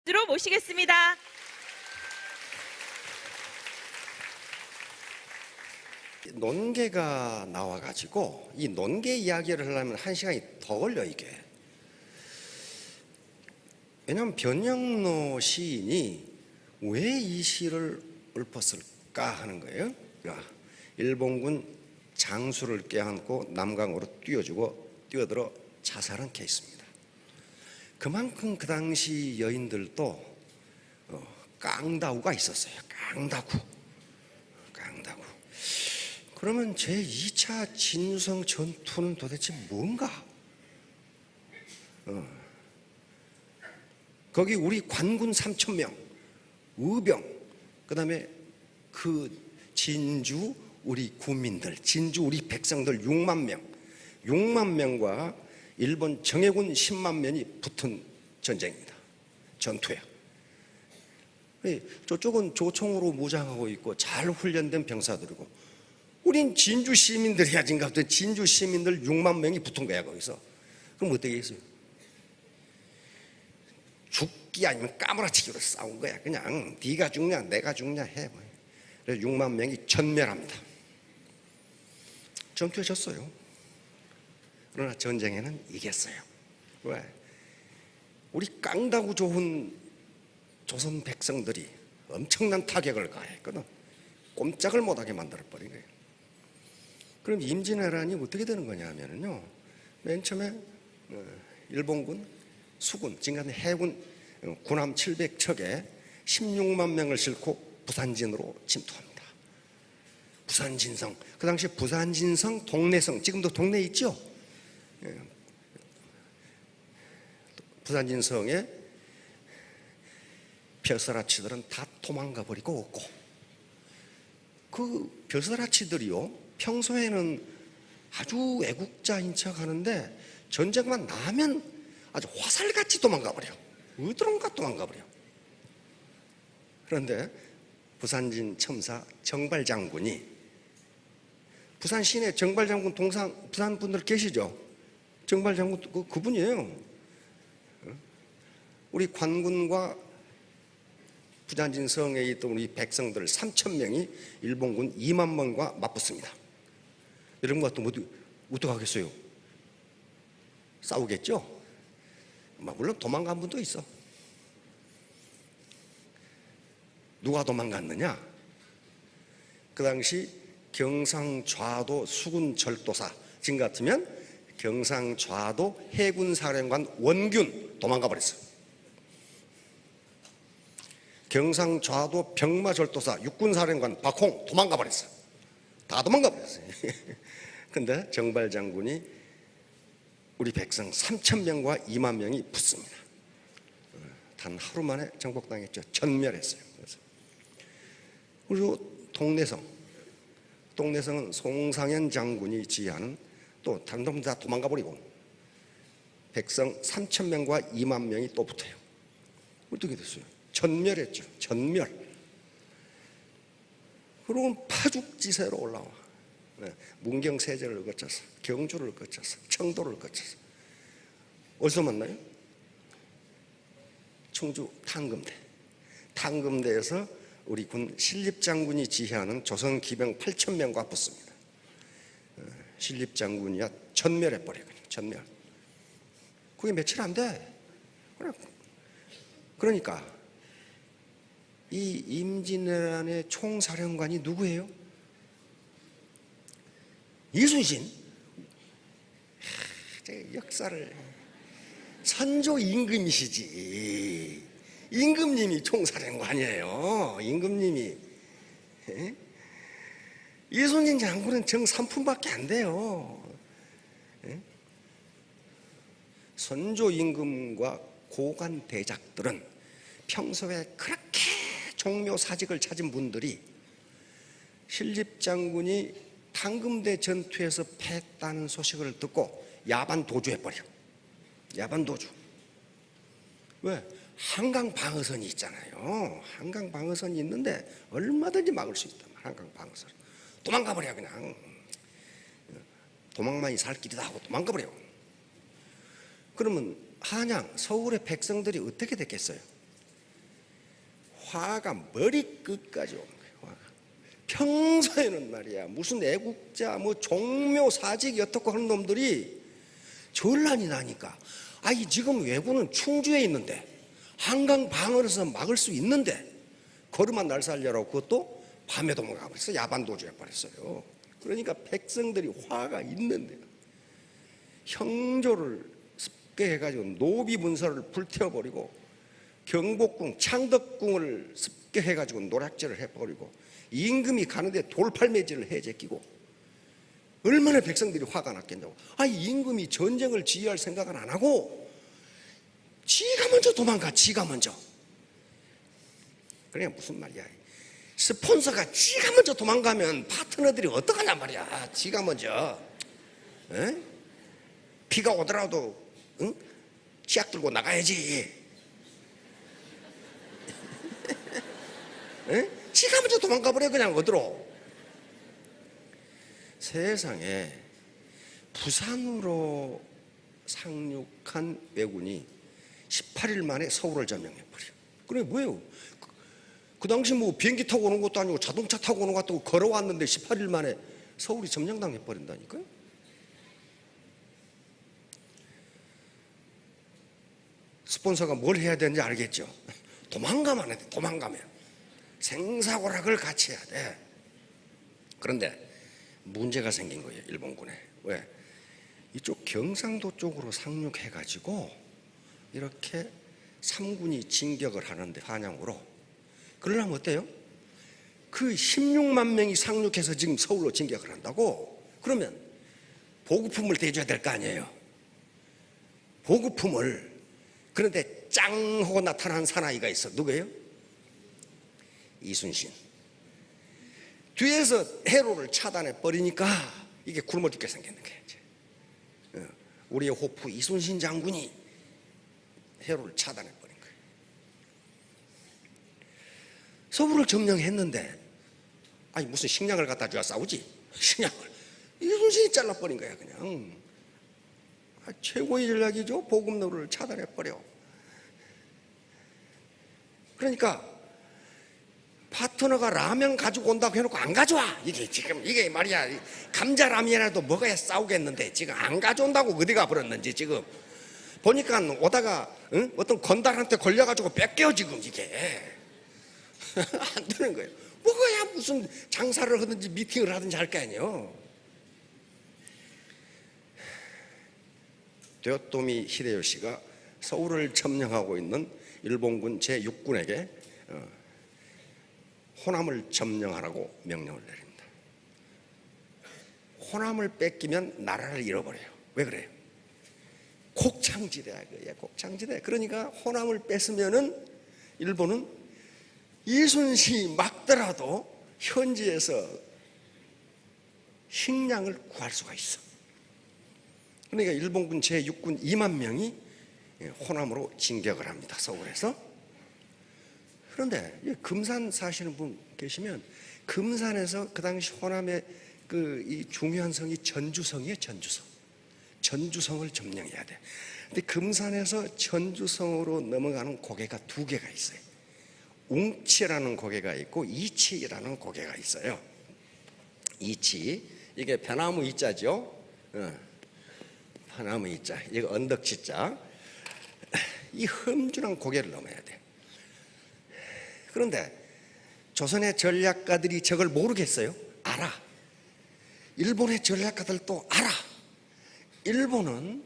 들어 모시겠습니다. 논개가 나와가지고 이 논개 이야기를 하려면 1시간이 더 걸려 이게. 왜냐하면 변영로 시인이 왜 이 시를 읊었을까 하는 거예요. 일본군 장수를 껴안고 남강으로 뛰어들어 자살한 케이스입니다. 그만큼 그 당시 여인들도 깡다구가 있었어요. 깡다구. 그러면 제2차 진성 전투는 도대체 뭔가? 거기 우리 관군 3,000명, 의병, 그 다음에 그 진주 우리 군민들, 진주 우리 백성들 6만 명, 6만 명과 일본 정예군 10만 명이 붙은 전쟁입니다. 전투야. 저쪽은 조총으로 무장하고 있고 잘 훈련된 병사들이고, 우린 진주 시민들이 야진가 보다. 진주 시민들 6만 명이 붙은 거야 거기서. 그럼 어떻게 했어요? 죽기 아니면 까무라치기로 싸운 거야. 그냥 네가 죽냐 내가 죽냐 해. 그래서 6만 명이 전멸합니다. 전투에 졌어요. 그러나 전쟁에는 이겼어요. 왜? 우리 깡다구 좋은 조선 백성들이 엄청난 타격을 가했거든. 꼼짝을 못하게 만들어버린 거예요. 그럼 임진왜란이 어떻게 되는 거냐 하면요, 맨 처음에 일본군 수군, 지금까지 해군 군함 700척에 16만 명을 싣고 부산진으로 침투합니다. 부산진성, 그 당시 부산진성, 동래성, 지금도 동래 있죠? 부산진성에 벼슬아치들은 다 도망가 버리고 없고, 그 벼슬아치들이요 평소에는 아주 애국자인 척 하는데 전쟁만 나면 아주 화살같이 도망가 버려. 어디론가 도망가 버려. 그런데 부산진 첨사 정발장군이, 부산 시내 정발장군 동상 부산 분들 계시죠? 정발장군 그분이에요. 우리 관군과 부산진성에 있던 우리 백성들 3,000명이 일본군 2만 명과 맞붙습니다. 여러분 같은 어떡하겠어요? 싸우겠죠? 물론 도망간 분도 있어. 누가 도망갔느냐? 그 당시 경상좌도 수군절도사, 지금 같으면 경상좌도 해군사령관 원균 도망가 버렸어요. 경상좌도 병마절도사 육군사령관 박홍 도망가 버렸어요. 다 도망가 버렸어요. 근데 정발장군이 우리 백성 3,000명과 2만 명이 붙습니다. 단 하루 만에 정복당했죠. 전멸했어요. 그리고 동래성은 송상현 장군이 지휘하는, 또 다른 놈들 다 도망가 버리고 백성 3,000명과 2만 명이 또 붙어요. 어떻게 됐어요? 전멸했죠. 전멸. 그리고 파죽지세로 올라와. 문경세제를 거쳐서, 경주를 거쳐서, 청도를 거쳐서 어디서 만나요? 충주 탕금대에서 우리 군 신립장군이 지휘하는 조선 기병 8,000명과 붙습니다. 신립장군이야 전멸해버려. 전멸. 그게 며칠 안 돼. 그러니까 이 임진왜란의 총사령관이 누구예요? 이순신. 역사를, 선조 임금이시지. 임금님이 총사령관이에요. 임금님이. 이순신 장군은 정 3품밖에 안 돼요. 선조 임금과 고관 대작들은 평소에 그렇게 종묘 사직을 찾은 분들이 신립장군이 탕금대 전투에서 패했다는 소식을 듣고 야반 도주해버려. 야반 도주. 왜? 한강 방어선이 있잖아요. 한강 방어선이 있는데 얼마든지 막을 수 있단 말이야. 한강 방어선. 도망가 버려. 그냥 도망만이 살 길이다 하고 도망가 버려. 그러면 한양, 서울의 백성들이 어떻게 됐겠어요? 화가 머리끝까지 오는 거예요. 화가. 평소에는 말이야 무슨 애국자 뭐 종묘 사직이 어떻고 하는 놈들이 전란이 나니까 아이 지금 왜군은 충주에 있는데 한강 방어에서 막을 수 있는데 걸음만 날 살려라고 그것도 밤에 도망가 버렸어. 야반 도주해 버렸어요. 그러니까 백성들이 화가 있는데 형조를 습격해가지고 노비문서를 불태워버리고 경복궁 창덕궁을 습격해가지고 노략질을 해버리고 임금이 가는데 돌팔매질을 해 제끼고 얼마나 백성들이 화가 났겠냐고. 아니 임금이 전쟁을 지휘할 생각은 안 하고 지가 먼저 도망가. 지가 먼저. 그러니까 무슨 말이야, 스폰서가 지가 먼저 도망가면 파트너들이 어떡하냐 말이야. 지가 먼저 에? 비가 오더라도 응? 치약 들고 나가야지. 에? 지가 먼저 도망가 버려 그냥 어디로. 세상에 부산으로 상륙한 왜군이 18일 만에 서울을 점령해버려. 그래 뭐예요? 그 당시 뭐 비행기 타고 오는 것도 아니고 자동차 타고 오는 것도 아니고 걸어왔는데 18일 만에 서울이 점령당해버린다니까요. 스폰서가 뭘 해야 되는지 알겠죠? 도망가면 안 돼. 도망가면 생사고락을 같이 해야 돼. 그런데 문제가 생긴 거예요. 일본군에. 왜? 이쪽 경상도 쪽으로 상륙해가지고 이렇게 3군이 진격을 하는데 한양으로. 그러려면 어때요? 그 16만 명이 상륙해서 지금 서울로 진격을 한다고? 그러면 보급품을 대줘야 될 거 아니에요. 보급품을. 그런데 짱 하고 나타난 사나이가 있어. 누구예요? 이순신. 뒤에서 해로를 차단해 버리니까 이게 굶어 죽게 생겼는 거예요. 이제. 우리의 호프 이순신 장군이 해로를 차단해 버린 거예요. 서울을 점령했는데 아니 무슨 식량을 갖다 줘야 싸우지? 식량을 이순신이 잘라버린 거야 그냥. 최고의 전략이죠. 보급로를 차단해 버려. 그러니까 파트너가 라면 가지고 온다고 해놓고 안 가져와. 이게 지금 이게 말이야 감자 라면이라도 먹어야 싸우겠는데 지금 안 가져온다고 어디 가버렸는지 지금 보니까 오다가 응? 어떤 건달한테 걸려가지고 뺏겨 지금 이게 안 되는 거예요. 먹어야 무슨 장사를 하든지 미팅을 하든지 할 거 아니에요. 도요토미 히데요시가 서울을 점령하고 있는 일본군 제6군에게 호남을 점령하라고 명령을 내립니다. 호남을 뺏기면 나라를 잃어버려요. 왜 그래요? 곡창지대야. 곡창지대. 그러니까 호남을 뺏으면은 일본은 이순신이 막더라도 현지에서 식량을 구할 수가 있어. 그러니까 일본군 제6군 2만 명이 호남으로 진격을 합니다. 서울에서. 그런데 금산 사시는 분 계시면 금산에서 그 당시 호남의 이 중요한 성이 전주성이에요. 전주성을 점령해야 돼. 근데 금산에서 전주성으로 넘어가는 고개가 두 개가 있어요. 웅치라는 고개가 있고 이치라는 고개가 있어요. 이치 이게 배나무 이자죠. 배나무 이자. 이거 언덕지자. 이 험준한 고개를 넘어야 돼. 그런데 조선의 전략가들이 저걸 모르겠어요? 알아. 일본의 전략가들도 알아. 일본은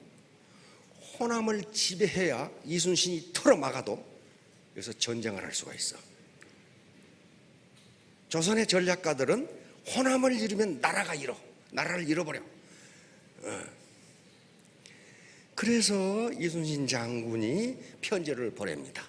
호남을 지배해야 이순신이 털어막아도 여기서 전쟁을 할 수가 있어. 조선의 전략가들은 호남을 잃으면 나라를 잃어버려. 그래서 이순신 장군이 편지를 보냅니다.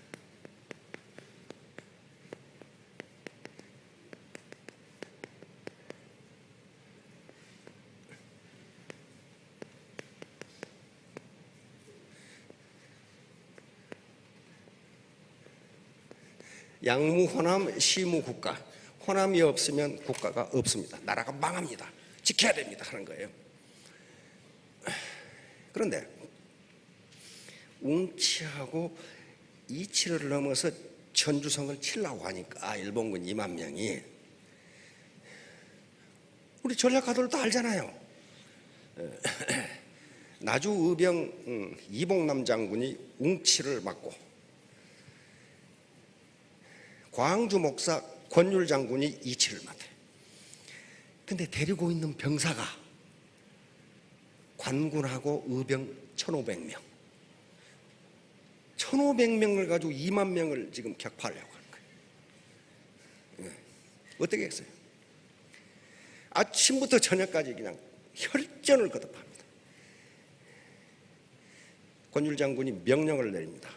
양무 호남 시무 국가. 호남이 없으면 국가가 없습니다. 나라가 망합니다. 지켜야 됩니다 하는 거예요. 그런데 웅치하고 이치를 넘어서 천주성을 치려고 하니까 일본군 2만 명이, 우리 전략가들도 알잖아요. 나주 의병 이봉남 장군이 웅치를 맞고, 광주 목사 권율 장군이 이치를 맡아요. 근데 데리고 있는 병사가 관군하고 의병 1,500명, 1,500명을 가지고 2만 명을 지금 격파하려고 하는 거예요. 어떻게 했어요? 아침부터 저녁까지 그냥 혈전을 거듭합니다. 권율 장군이 명령을 내립니다.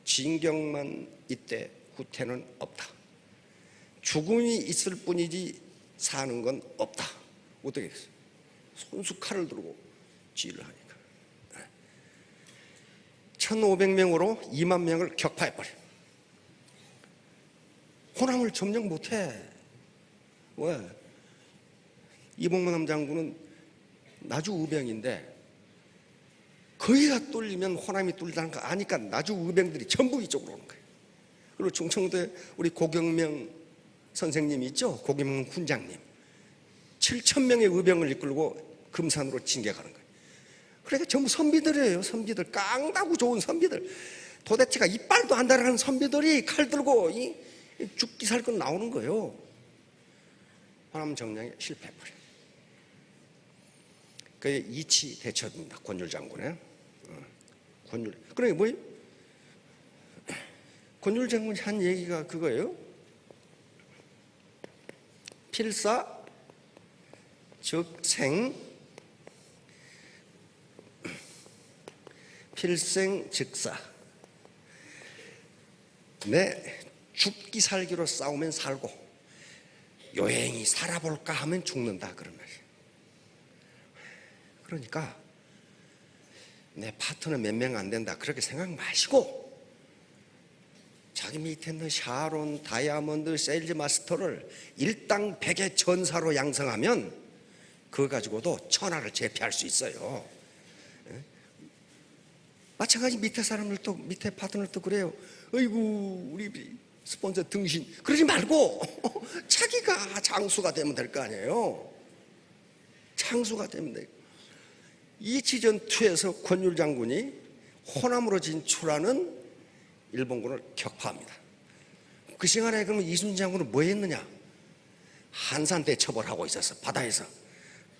진경만 이때 후퇴는 없다. 죽음이 있을 뿐이지 사는 건 없다. 어떻게 했어요? 손수 칼을 들고 지휘를 하니까 1,500명으로 2만 명을 격파해버려요. 호남을 점령 못해. 왜? 이봉남 장군은 나주 의병인데 거기가 뚫리면 호남이 뚫린다는 거 아니까 나주 의병들이 전부 이쪽으로 오는 거예요. 그리고 충청도에 우리 고경명 선생님이 있죠. 고경명 훈장님 7,000명의 의병을 이끌고 금산으로 진격하는 거예요. 그러니까 전부 선비들이에요. 선비들, 깡다구 좋은 선비들, 도대체가 이빨도 안 달아가는 선비들이 칼 들고 죽기 살건 나오는 거예요. 호남 정령에 실패해버려요. 그게 이치 대첩입니다. 권율 장군의. 권율. 그러니까 뭐예요? 권율 장군이 한 얘기가 그거예요. 필사 즉생, 필생 즉사. 내 죽기 살기로 싸우면 살고 요행히 살아볼까 하면 죽는다, 그런 말이에요. 그러니까 내 파트너 몇 명 안 된다 그렇게 생각 마시고 자기 밑에 있는 샤론, 다이아몬드, 세일즈 마스터를 일당 100의 전사로 양성하면 그거 가지고도 천하를 제패할 수 있어요. 마찬가지 밑에 사람들도, 밑에 파트너도 그래요. 어이구 우리 스폰서 등신 그러지 말고 자기가 장수가 되면 될 거 아니에요. 장수가 되면 돼요. 이치전투에서 권율 장군이 호남으로 진출하는 일본군을 격파합니다. 그 시간에 그러면 이순신 장군은 뭐 했느냐? 한산 대처벌하고 있었어. 바다에서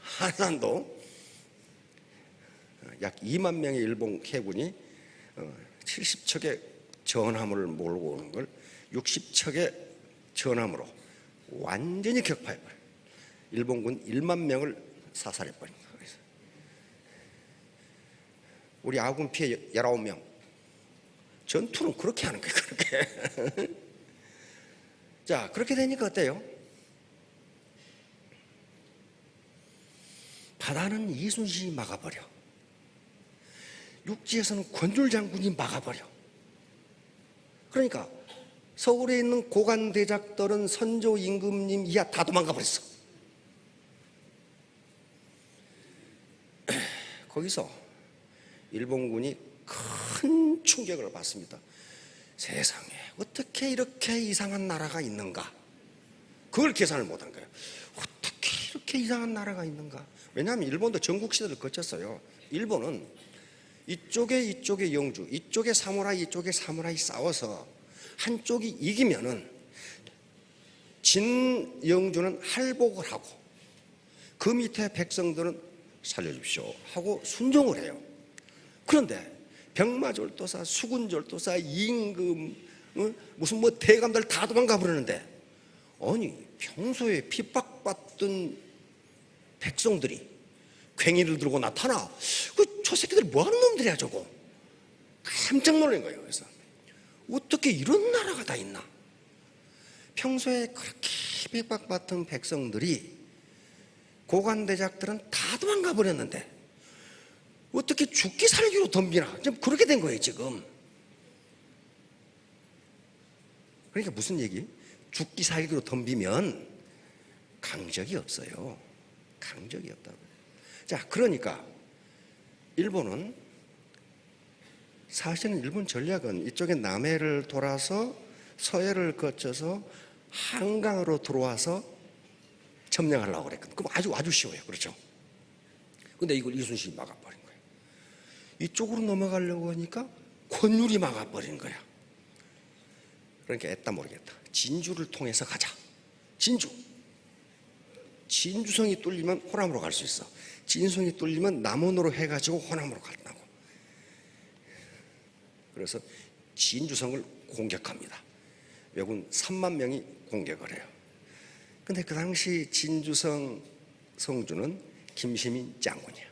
한산도 약 2만 명의 일본 해군이 70척의 전함을 몰고 오는 걸 60척의 전함으로 완전히 격파해버려요. 일본군 1만 명을 사살해버립니다. 우리 아군 피해 19명. 전투는 그렇게 하는 거예요. 그렇게. 자, 그렇게 되니까 어때요? 바다는 이순신이 막아버려. 육지에서는 권율 장군이 막아버려. 그러니까 서울에 있는 고관 대작들은 선조 임금님 이하 다 도망가버렸어. 거기서 일본군이 큰 충격을 받습니다. 세상에 어떻게 이렇게 이상한 나라가 있는가? 그걸 계산을 못한 거예요. 어떻게 이렇게 이상한 나라가 있는가? 왜냐하면 일본도 전국 시대를 거쳤어요. 일본은 이쪽에 영주, 이쪽에 사무라이 싸워서 한쪽이 이기면은 진 영주는 할복을 하고 그 밑에 백성들은 살려주십시오 하고 순종을 해요. 그런데 병마절도사, 수군절도사, 임금, 무슨 뭐 대감들 다 도망가 버리는데, 아니 평소에 핍박받던 백성들이 괭이를 들고 나타나. 저 새끼들 뭐하는 놈들이야 저거. 깜짝 놀란 거예요. 그래서 어떻게 이런 나라가 다 있나. 평소에 그렇게 핍박받던 백성들이, 고관대작들은 다 도망가 버렸는데 어떻게 죽기 살기로 덤비나. 좀 그렇게 된 거예요 지금. 그러니까 무슨 얘기? 죽기 살기로 덤비면 강적이 없어요. 강적이 없다고. 자, 그러니까 일본은, 사실은 일본 전략은 이쪽에 남해를 돌아서 서해를 거쳐서 한강으로 들어와서 점령하려고 그랬거든요. 그럼 아주 쉬워요. 그렇죠? 근데 이걸 이순신이 막아버린 거예요. 이쪽으로 넘어가려고 하니까 권율이 막아버린 거야. 그러니까 애따 모르겠다. 진주를 통해서 가자. 진주성이 뚫리면 호남으로 갈 수 있어. 진성이 뚫리면 남원으로 해가지고 호남으로 간다고. 그래서 진주성을 공격합니다. 왜군 3만 명이 공격을 해요. 근데 그 당시 진주성 성주는 김시민 장군이야.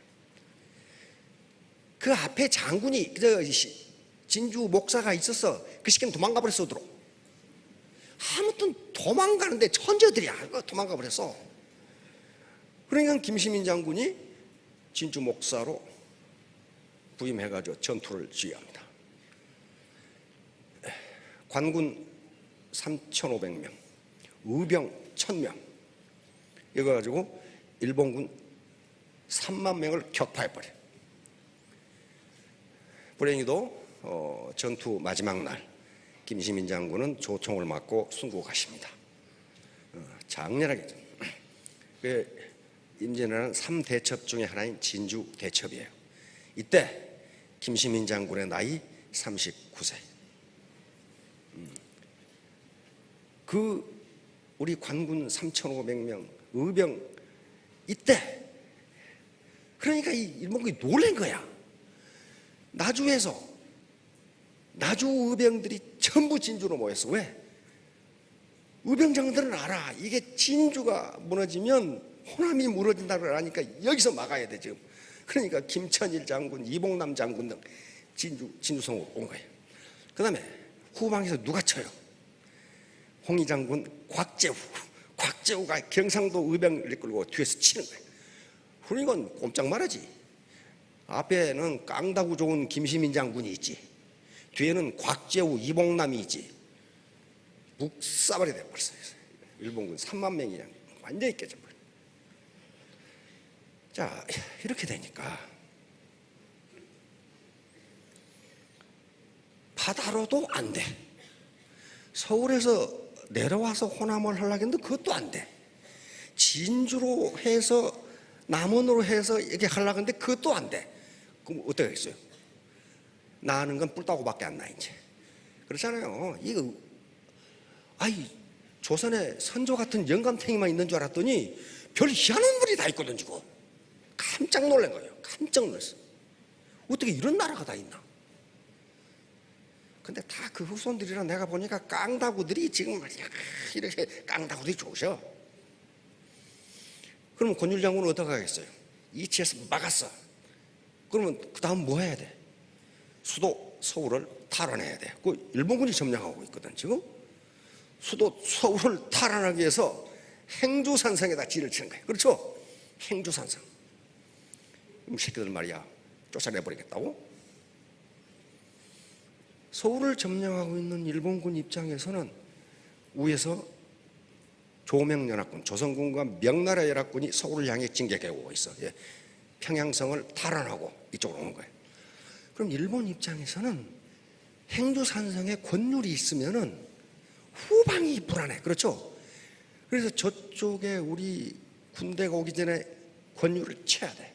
그 앞에 장군이 진주 목사가 있었어. 그 시기는 도망가 버렸어. 아무튼 도망가는데 천재들이야. 도망가 버렸어. 그러니까 김시민 장군이 진주 목사로 부임해가지고 전투를 지휘합니다. 관군 3,500명, 의병 1,000명, 이거 가지고 일본군 3만 명을 격파해버려. 불행히도 전투 마지막 날 김시민 장군은 조총을 맞고 순국하십니다. 장렬하게. 임진왜란 3대첩 중에 하나인 진주대첩이에요. 이때 김시민 장군의 나이 39세. 우리 관군 3,500명, 의병 이때 그러니까 이 일본군이 놀란 거야. 나주 의병들이 전부 진주로 모였어. 왜? 의병장들은 알아. 이게 진주가 무너지면 호남이 무너진다는 걸 아니까 여기서 막아야 돼 지금. 그러니까 김천일 장군, 이봉남 장군 등 진주성으로 온 거예요. 그 다음에 후방에서 누가 쳐요? 홍희 장군 곽재우가 경상도 의병을 이끌고 뒤에서 치는 거예요. 그러니까 꼼짝 말하지. 앞에는 깡다구 좋은 김시민 장군이 있지, 뒤에는 곽재우, 이봉남이 있지. 묵사발이 돼버렸어요. 일본군 3만 명이 그냥 완전히 깨져버려요. 자, 이렇게 되니까 바다로도 안 돼. 서울에서 내려와서 호남을 하려고 했는데 그것도 안 돼. 진주로 해서 남원으로 해서 이렇게 하려고 했는데 그것도 안 돼. 그럼 어떻게 하겠어요? 나는 건 뿔따구밖에 안 나 이제. 그렇잖아요. 이거 조선에 선조 같은 영감탱이만 있는 줄 알았더니 별 희한한 분이 다 있거든 지금. 깜짝 놀란 거예요. 깜짝 놀랐어. 어떻게 이런 나라가 다 있나? 근데 다 그 후손들이라 내가 보니까 깡다구들이 지금 이렇게 깡다구들이 좋으셔. 그러면 권율 장군은 어떻게 하겠어요? 이치에서 막았어. 그러면 그 다음 뭐 해야 돼? 수도 서울을 탈환해야 돼. 그 일본군이 점령하고 있거든 지금. 수도 서울을 탈환하기 위해서 행주산성에다 진을 치는 거예요. 그렇죠? 행주산성. 이 새끼들 말이야 쫓아내버리겠다고? 서울을 점령하고 있는 일본군 입장에서는 위에서 조명연합군, 조선군과 명나라 연합군이 서울을 향해 진격해 오고 있어. 평양성을 탈환하고 이쪽으로 오는 거예요. 그럼 일본 입장에서는 행주산성에 권율이 있으면은 후방이 불안해. 그렇죠? 그래서 저쪽에 우리 군대가 오기 전에 권율을 쳐야 돼.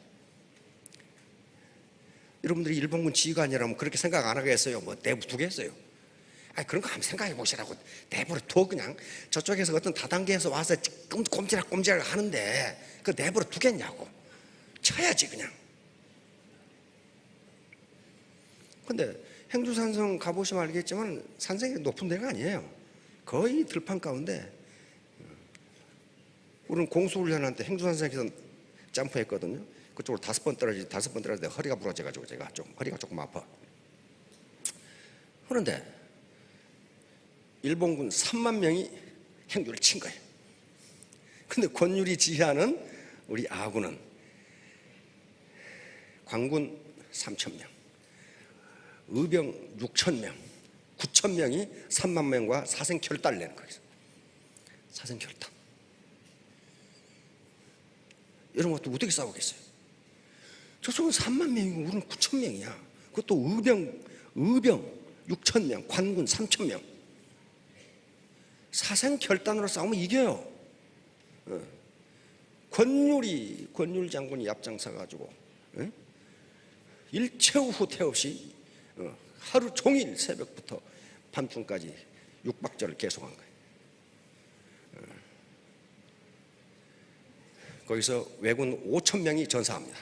여러분들이 일본군 지휘관이라면 그렇게 생각 안 하겠어요? 뭐 내버두겠어요? 그런 거 한번 생각해 보시라고. 내버려 둬. 그냥 저쪽에서 어떤 다단계에서 와서 꼼지락 하는데 그 내버려 두겠냐고. 쳐야지 그냥. 근데 행주산성 가보시면 알겠지만 산성이 높은 데가 아니에요. 거의 들판 가운데. 우리는 공수훈련할 때 행주산성에서 점프했거든요. 그쪽으로 5번 떨어지는데 허리가 부러져가지고 제가 허리가 조금 아파. 그런데 일본군 3만 명이 행주를 친 거예요. 근데 권율이 지휘하는 우리 아군은 관군 3,000명, 의병 6,000명, 9,000명이 3만 명과 사생결단을 내는 거예요. 사생결단. 이런 것도 어떻게 싸우겠어요? 저쪽은 3만 명이고 우리는 9,000명이야. 그것도 의병 6,000명, 관군 3,000명. 사생결단으로 싸우면 이겨요. 권율 장군이 앞장서 가지고 일체후 후퇴 없이 하루 종일 새벽부터 밤중까지 육박절을 계속한 거예요. 거기서 왜군 5,000명이 전사합니다.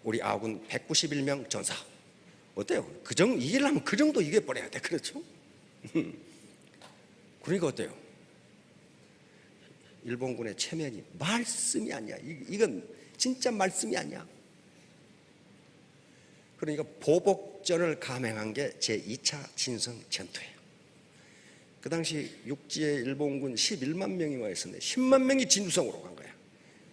우리 아군 191명 전사. 어때요? 이기려면 그 정도 이겨버려야 돼. 그렇죠? 그러니까 어때요? 일본군의 체면이 말씀이 아니야. 이건 진짜 말씀이 아니야. 그러니까 보복전을 감행한 게 제2차 진성 전투예요. 그 당시 육지에 일본군 11만 명이 와 있었는데 10만 명이 진주성으로 간 거야.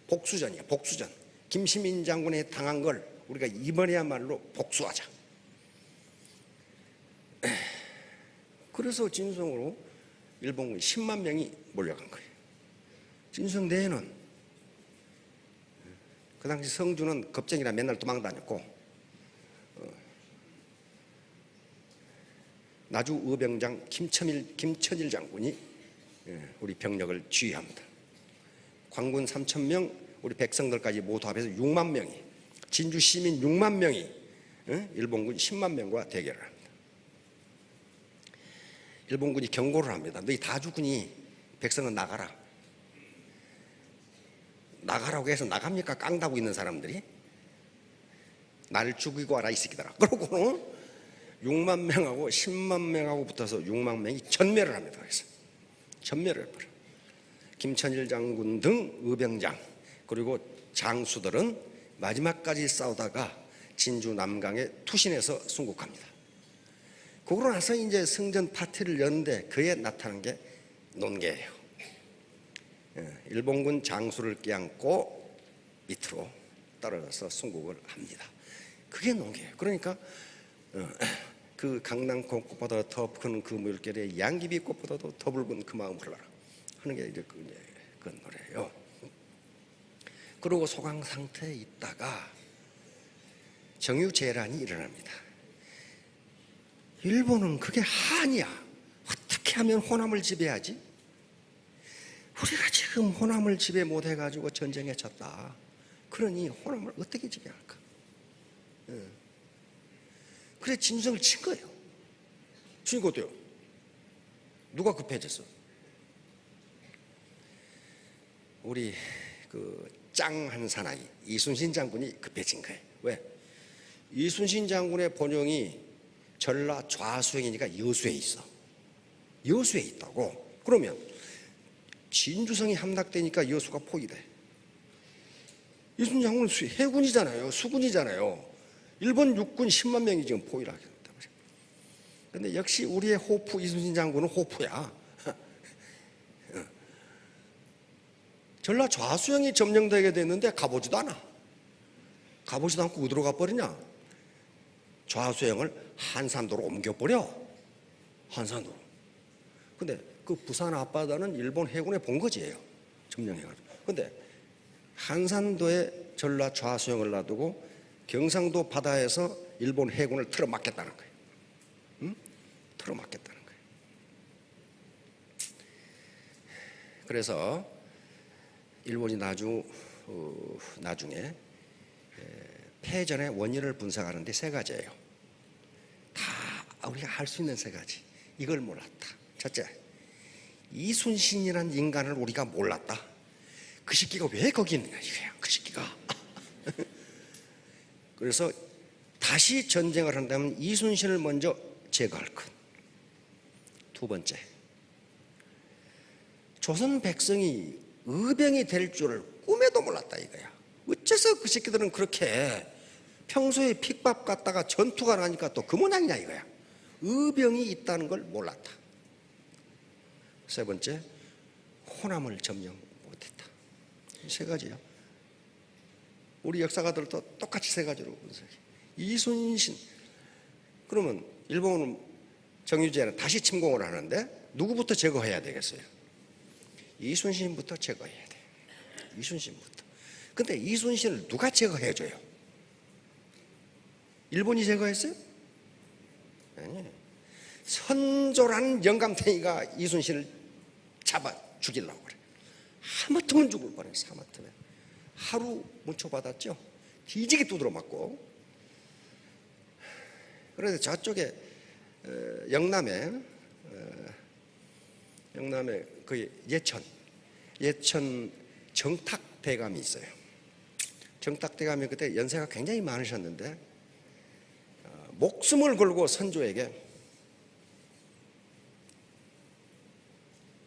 복수전이야, 복수전. 김시민 장군이 당한 걸 우리가 이번에야말로 복수하자. 그래서 진주성으로 일본군 10만 명이 몰려간 거예요. 진주성 내에는 그 당시 성주는 겁쟁이라 맨날 도망다녔고 나주 의병장 김천일 장군이 우리 병력을 지휘합니다. 관군 3,000명, 우리 백성들까지 모두 합해서 6만 명이, 진주 시민 6만 명이 일본군 10만 명과 대결을 합니다. 일본군이 경고를 합니다. 너희 다 죽으니 백성은 나가라. 나가라고 해서 나갑니까? 깡다고 있는 사람들이? 나를 죽이고 와라 이 새끼들아. 그러고 6만 명하고 10만 명하고 붙어서 6만 명이 전멸을 합니다. 그래서 전멸을 해버려. 김천일 장군 등 의병장 그리고 장수들은 마지막까지 싸우다가 진주 남강에 투신해서 순국합니다. 그러고 나서 이제 승전 파티를 여는데 그에 나타난 게 논개예요. 일본군 장수를 껴안고 밑으로 떨어져서 순국을 합니다. 그게 논개예요. 그러니까 그 강낭콩꽃보다 더 큰 그 물결에 양귀비꽃보다도 더 붉은 그 마음 흘러라 하는 게 이제 그 노래예요. 그러고 소강 상태에 있다가 정유재란이 일어납니다. 일본은 그게 한이야. 어떻게 하면 호남을 지배하지? 우리가 지금 호남을 지배 못해가지고 전쟁에 졌다. 그러니 호남을 어떻게 지배할까? 그래 진주성을 친 거예요. 치니까 어때요? 누가 급해졌어? 우리 그 짱 한 사나이 이순신 장군이 급해진 거예요. 왜? 이순신 장군의 본영이 전라 좌수행이니까 여수에 있어. 여수에 있다고. 그러면 진주성이 함락되니까 여수가 포위돼. 이순신 장군은 해군이잖아요. 수군이잖아요. 일본 육군 10만 명이 지금 포위를 하게 됐단 말이에요. 그런데 역시 우리의 호프 이순신 장군은 호프야. 전라 좌수영이 점령되게 됐는데 가보지도 않아. 가보지도 않고 어디로 가버리냐? 좌수영을 한산도로 옮겨버려. 한산도로. 근데 그 부산 앞바다는 일본 해군의 본거지예요. 점령해가지고. 근데 한산도에 전라 좌수영을 놔두고 경상도 바다에서 일본 해군을 틀어막겠다는 거예요. 응? 틀어막겠다는 거예요. 그래서 일본이 나중에 패전의 원인을 분석하는데 세 가지예요. 다 우리가 할 수 있는 세 가지. 이걸 몰랐다. 첫째, 이순신이라는 인간을 우리가 몰랐다. 그 새끼가 왜 거기 있느냐 이거야. 그 새끼가. 그래서 다시 전쟁을 한다면 이순신을 먼저 제거할 것. 두 번째, 조선 백성이 의병이 될 줄을 꿈에도 몰랐다 이거야. 어째서 그 새끼들은 그렇게 평소에 픽밥 갔다가 전투가 나니까 또 그 모양이냐 이거야. 의병이 있다는 걸 몰랐다. 세 번째, 호남을 점령 못했다. 세 가지야. 우리 역사가들도 똑같이 세 가지로 분석해. 이순신. 그러면 일본은 정유재는 다시 침공을 하는데 누구부터 제거해야 되겠어요? 이순신부터 제거해야 돼. 이순신부터. 근데 이순신을 누가 제거해줘요? 일본이 제거했어요? 아니에요. 선조라는 영감탱이가 이순신을 잡아 죽이려고 그래. 하마터면 죽을 뻔했어. 하마터면. 하루 문초받았죠. 뒤지게 두드러 맞고. 그래서 저쪽에 영남에 그 예천 정탁대감이 있어요. 정탁대감이 그때 연세가 굉장히 많으셨는데 목숨을 걸고 선조에게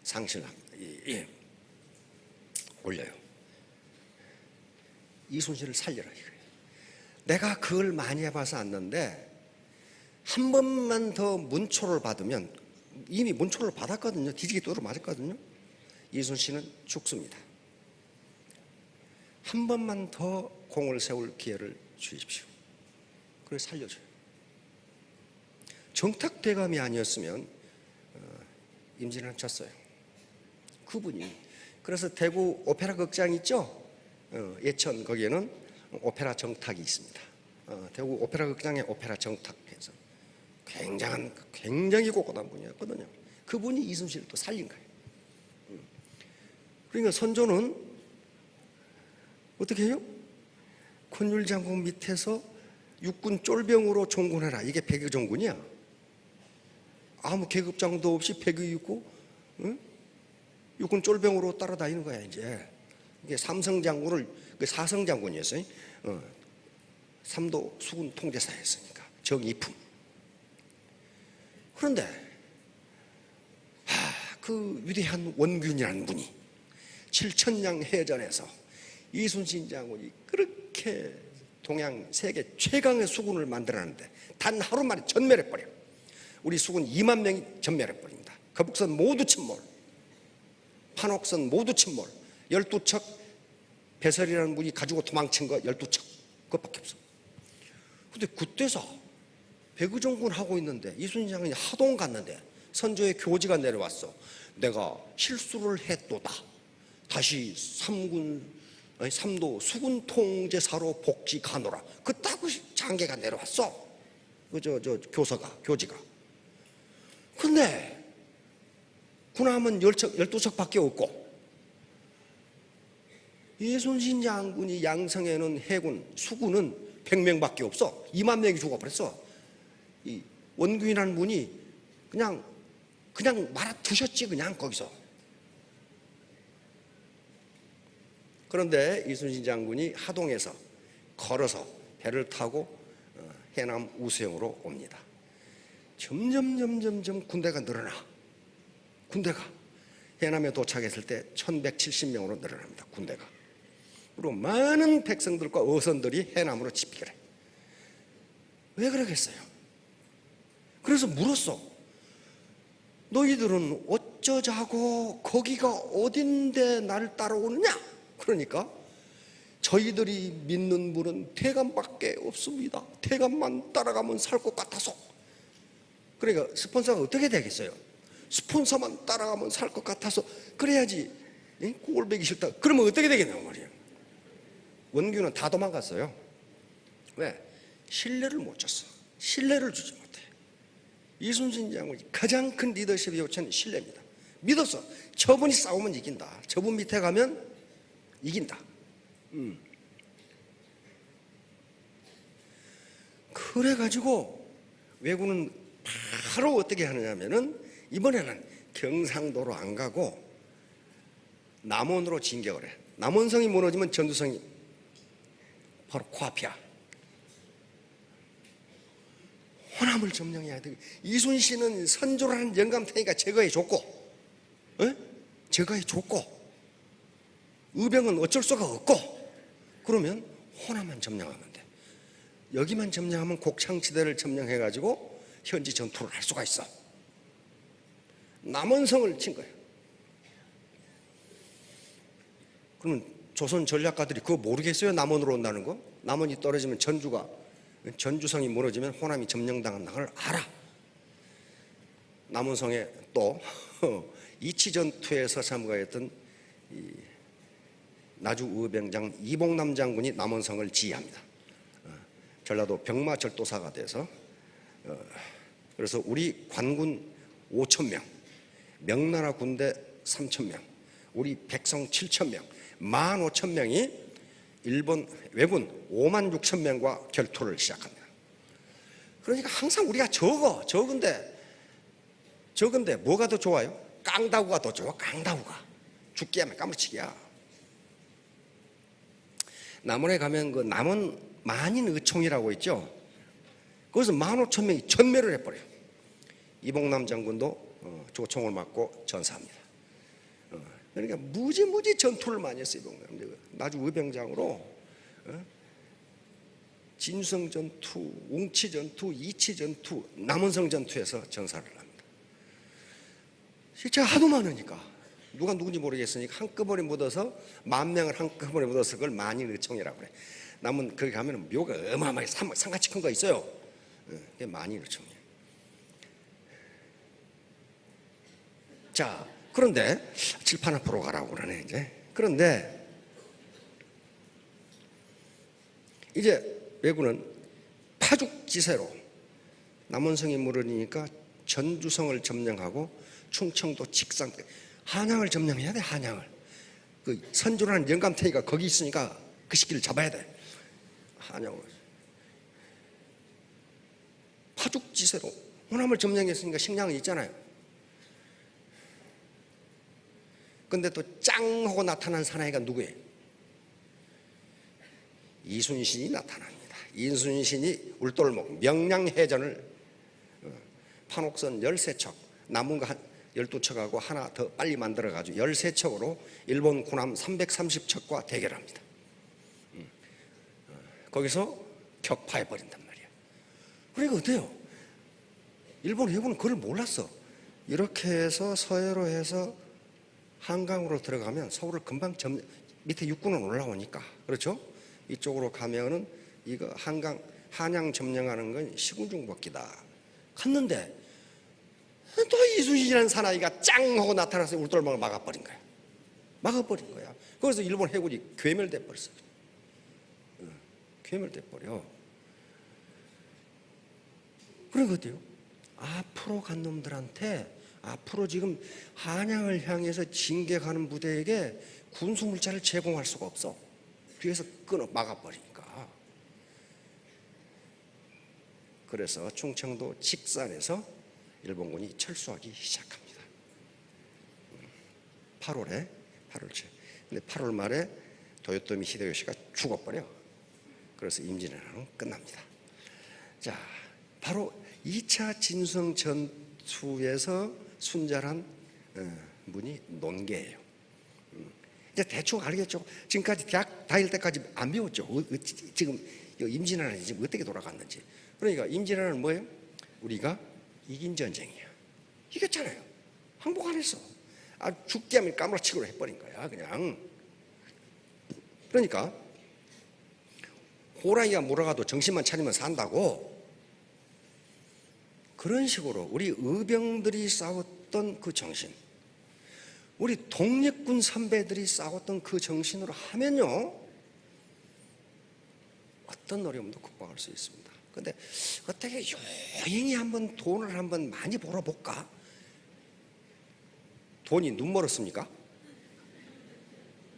상신을 합니다. 올려요. 이순신을 살려라 이거예요. 내가 그걸 많이 해봐서 안는데 한 번만 더 문초를 받으면, 이미 문초를 받았거든요. 뒤지게 두드러 맞았거든요. 이순신은 죽습니다. 한 번만 더 공을 세울 기회를 주십시오. 그래서 살려줘요. 정탁대감이 아니었으면 임진왜란 쳤어요. 그분이. 그래서 대구 오페라 극장 있죠? 예천 거기에는 오페라 정탁이 있습니다. 대구 오페라 극장에 오페라 정탁해서 굉장히 꼿꼿한 분이었거든요. 그분이 이순신을 또 살린 거예요. 그러니까 선조는 어떻게 해요? 권율장군 밑에서 육군 쫄병으로 종군해라. 이게 백의종군이야. 아무 계급장도 없이 백의 있고, 응? 육군 쫄병으로 따라다니는 거야. 이제 이게 삼성장군을, 사성장군이었어요. 삼도 수군 통제사였으니까 정이품. 그런데 그 위대한 원균이라는 분이 칠천량 해전에서 이순신 장군이 그렇게 동양 세계 최강의 수군을 만들어놨는데 단 하루 만에 전멸해버려. 우리 수군 2만 명이 전멸해버립니다. 거북선 모두 침몰, 판옥선 모두 침몰, 12척 배설이라는 분이 가지고 도망친 거 12척, 그것밖에 없어. 근데 그때서 백의종군 하고 있는데 이순신 장군이 하동 갔는데 선조의 교지가 내려왔어. 내가 실수를 했도다. 다시 삼도 수군 통제사로 복직하노라. 그따구 장계가 내려왔어. 교지가. 근데 군함은 12척밖에 없고 이순신 장군이 양성해놓은 해군 수군은 100명밖에 없어. 2만 명이 죽어버렸어. 이 원균이라는 분이 그냥 말아두셨지 그냥 거기서. 그런데 이순신 장군이 하동에서 걸어서 배를 타고 해남 우수영으로 옵니다. 점점 군대가 늘어나. 군대가 해남에 도착했을 때 1170명으로 늘어납니다. 군대가. 그리고 많은 백성들과 어선들이 해남으로 집결해. 왜 그러겠어요? 그래서 물었어. 너희들은 어쩌자고 거기가 어딘데 나를 따라오느냐? 그러니까 저희들이 믿는 분은 대감밖에 없습니다. 대감만 따라가면 살 것 같아서. 그러니까 스폰서가 어떻게 되겠어요? 스폰서만 따라가면 살 것 같아서 그래야지. 꼴보기 싫다. 그러면 어떻게 되겠냐고 말이에요. 원균은 다 도망갔어요. 왜? 신뢰를 못 줬어. 신뢰를 주지 못해. 이순신 장군이 가장 큰 리더십의 요체는 신뢰입니다. 믿었어. 저분이 싸우면 이긴다. 저분 밑에 가면 이긴다. 그래가지고 왜군은 바로 어떻게 하느냐면은 이번에는 경상도로 안 가고 남원으로 진격을 해. 남원성이 무너지면 전두성이 바로 코앞이야. 호남을 점령해야 돼. 이순신은 선조라는 영감탱이가 제거해 줬고, 제거해 줬고, 의병은 어쩔 수가 없고, 그러면 호남만 점령하면 돼. 여기만 점령하면 곡창지대를 점령해가지고 현지 전투를 할 수가 있어. 남원성을 친 거예요. 그러면 조선 전략가들이 그거 모르겠어요? 남원으로 온다는 거? 남원이 떨어지면 전주성이 무너지면 호남이 점령당한다는 걸 알아. 남원성에 또 이치전투에서 참가했던 나주의병장 이봉남 장군이 남원성을 지휘합니다. 전라도 병마절도사가 돼서 그래서 우리 관군 5,000명, 명나라 군대 3,000명, 우리 백성 7,000명, 15,000명이 일본 왜군 56,000명과 결투를 시작합니다. 그러니까 항상 우리가 적은데 뭐가 더 좋아요? 깡다구가 더 좋아. 깡다구가 죽기 하면 까무치기야. 남원에 가면 그 남원 만인의총이라고 있죠. 거기서 15,000명이 전멸을 해버려요. 이봉남 장군도 조총을 맞고 전사합니다. 그러니까 무지무지 전투를 많이 했어요. 이봉남 나중 의병장으로 진수성 전투, 웅치 전투, 이치 전투, 남원성 전투에서 전사를 합니다. 제가 하도 많으니까 누가 누군지 모르겠으니까 한꺼번에 묻어서 10,000명을 한꺼번에 묻어서 그걸 만인의총이라고 그래. 남은 거기 가면 묘가 어마어마하게 상같이 큰 거 있어요. 그게 만인의총이에요. 자, 그런데 칠판 앞으로 가라고 그러네 이제. 그런데 이제 왜군은 파죽지세로 남원성이 무너지니까 전주성을 점령하고 충청도 직상 한양을 점령해야 돼. 한양을 그 선조라는 영감탱이가 거기 있으니까 그 시기를 잡아야 돼. 한양을 파죽지세로 호남을 점령했으니까 식량이 있잖아요. 근데 또 짱 하고 나타난 사나이가 누구예요? 이순신이 나타납니다. 이순신이 울돌목 명량해전을 판옥선 13척 남은 거 12척하고 하나 더 빨리 만들어가지고 13척으로 일본 군함 330척과 대결합니다. 거기서 격파해버린단 말이야. 그러니까 어때요? 일본 해군은 그걸 몰랐어. 이렇게 해서 서해로 해서 한강으로 들어가면 서울을 금방 밑에 육군은 올라오니까 그렇죠? 이쪽으로 가면은 이거 한양 점령하는 건 시군중법기다. 갔는데 또 이순신이라는 사나이가 짱 하고 나타나서 울돌망을 막아버린 거야. 막아버린 거야. 그래서 일본 해군이 괴멸돼 버렸어. 괴멸돼 버려. 그러니까 어때요? 앞으로 간 놈들한테 앞으로 지금 한양을 향해서 진격하는 부대에게 군수물자를 제공할 수가 없어. 뒤에서 끊어 막아버리니까. 그래서 충청도 직산에서 일본군이 철수하기 시작합니다. 8월에 8월째. 근데 8월 말에 도요토미 히데요시가 죽어버려. 그래서 임진왜란은 끝납니다. 자, 바로 2차 진성 전투에서 순자란 분이 논개예요. 이제 대충 알겠죠. 지금까지 대학 다닐 때까지 안 배웠죠. 지금 임진왜란이 지금 어떻게 돌아갔는지. 그러니까 임진왜란은 뭐예요? 우리가 이긴 전쟁이야. 이겼잖아요. 항복 안 했어. 죽기 하면 까무라치기로 해버린 거야 그냥. 그러니까 호랑이가 물어가도 정신만 차리면 산다고. 그런 식으로 우리 의병들이 싸웠던 그 정신, 우리 독립군 선배들이 싸웠던 그 정신으로 하면요 어떤 어려움도 극복할 수 있습니다. 근데 어떻게 요행히 한번 돈을 한번 많이 벌어볼까? 돈이 눈 멀었습니까?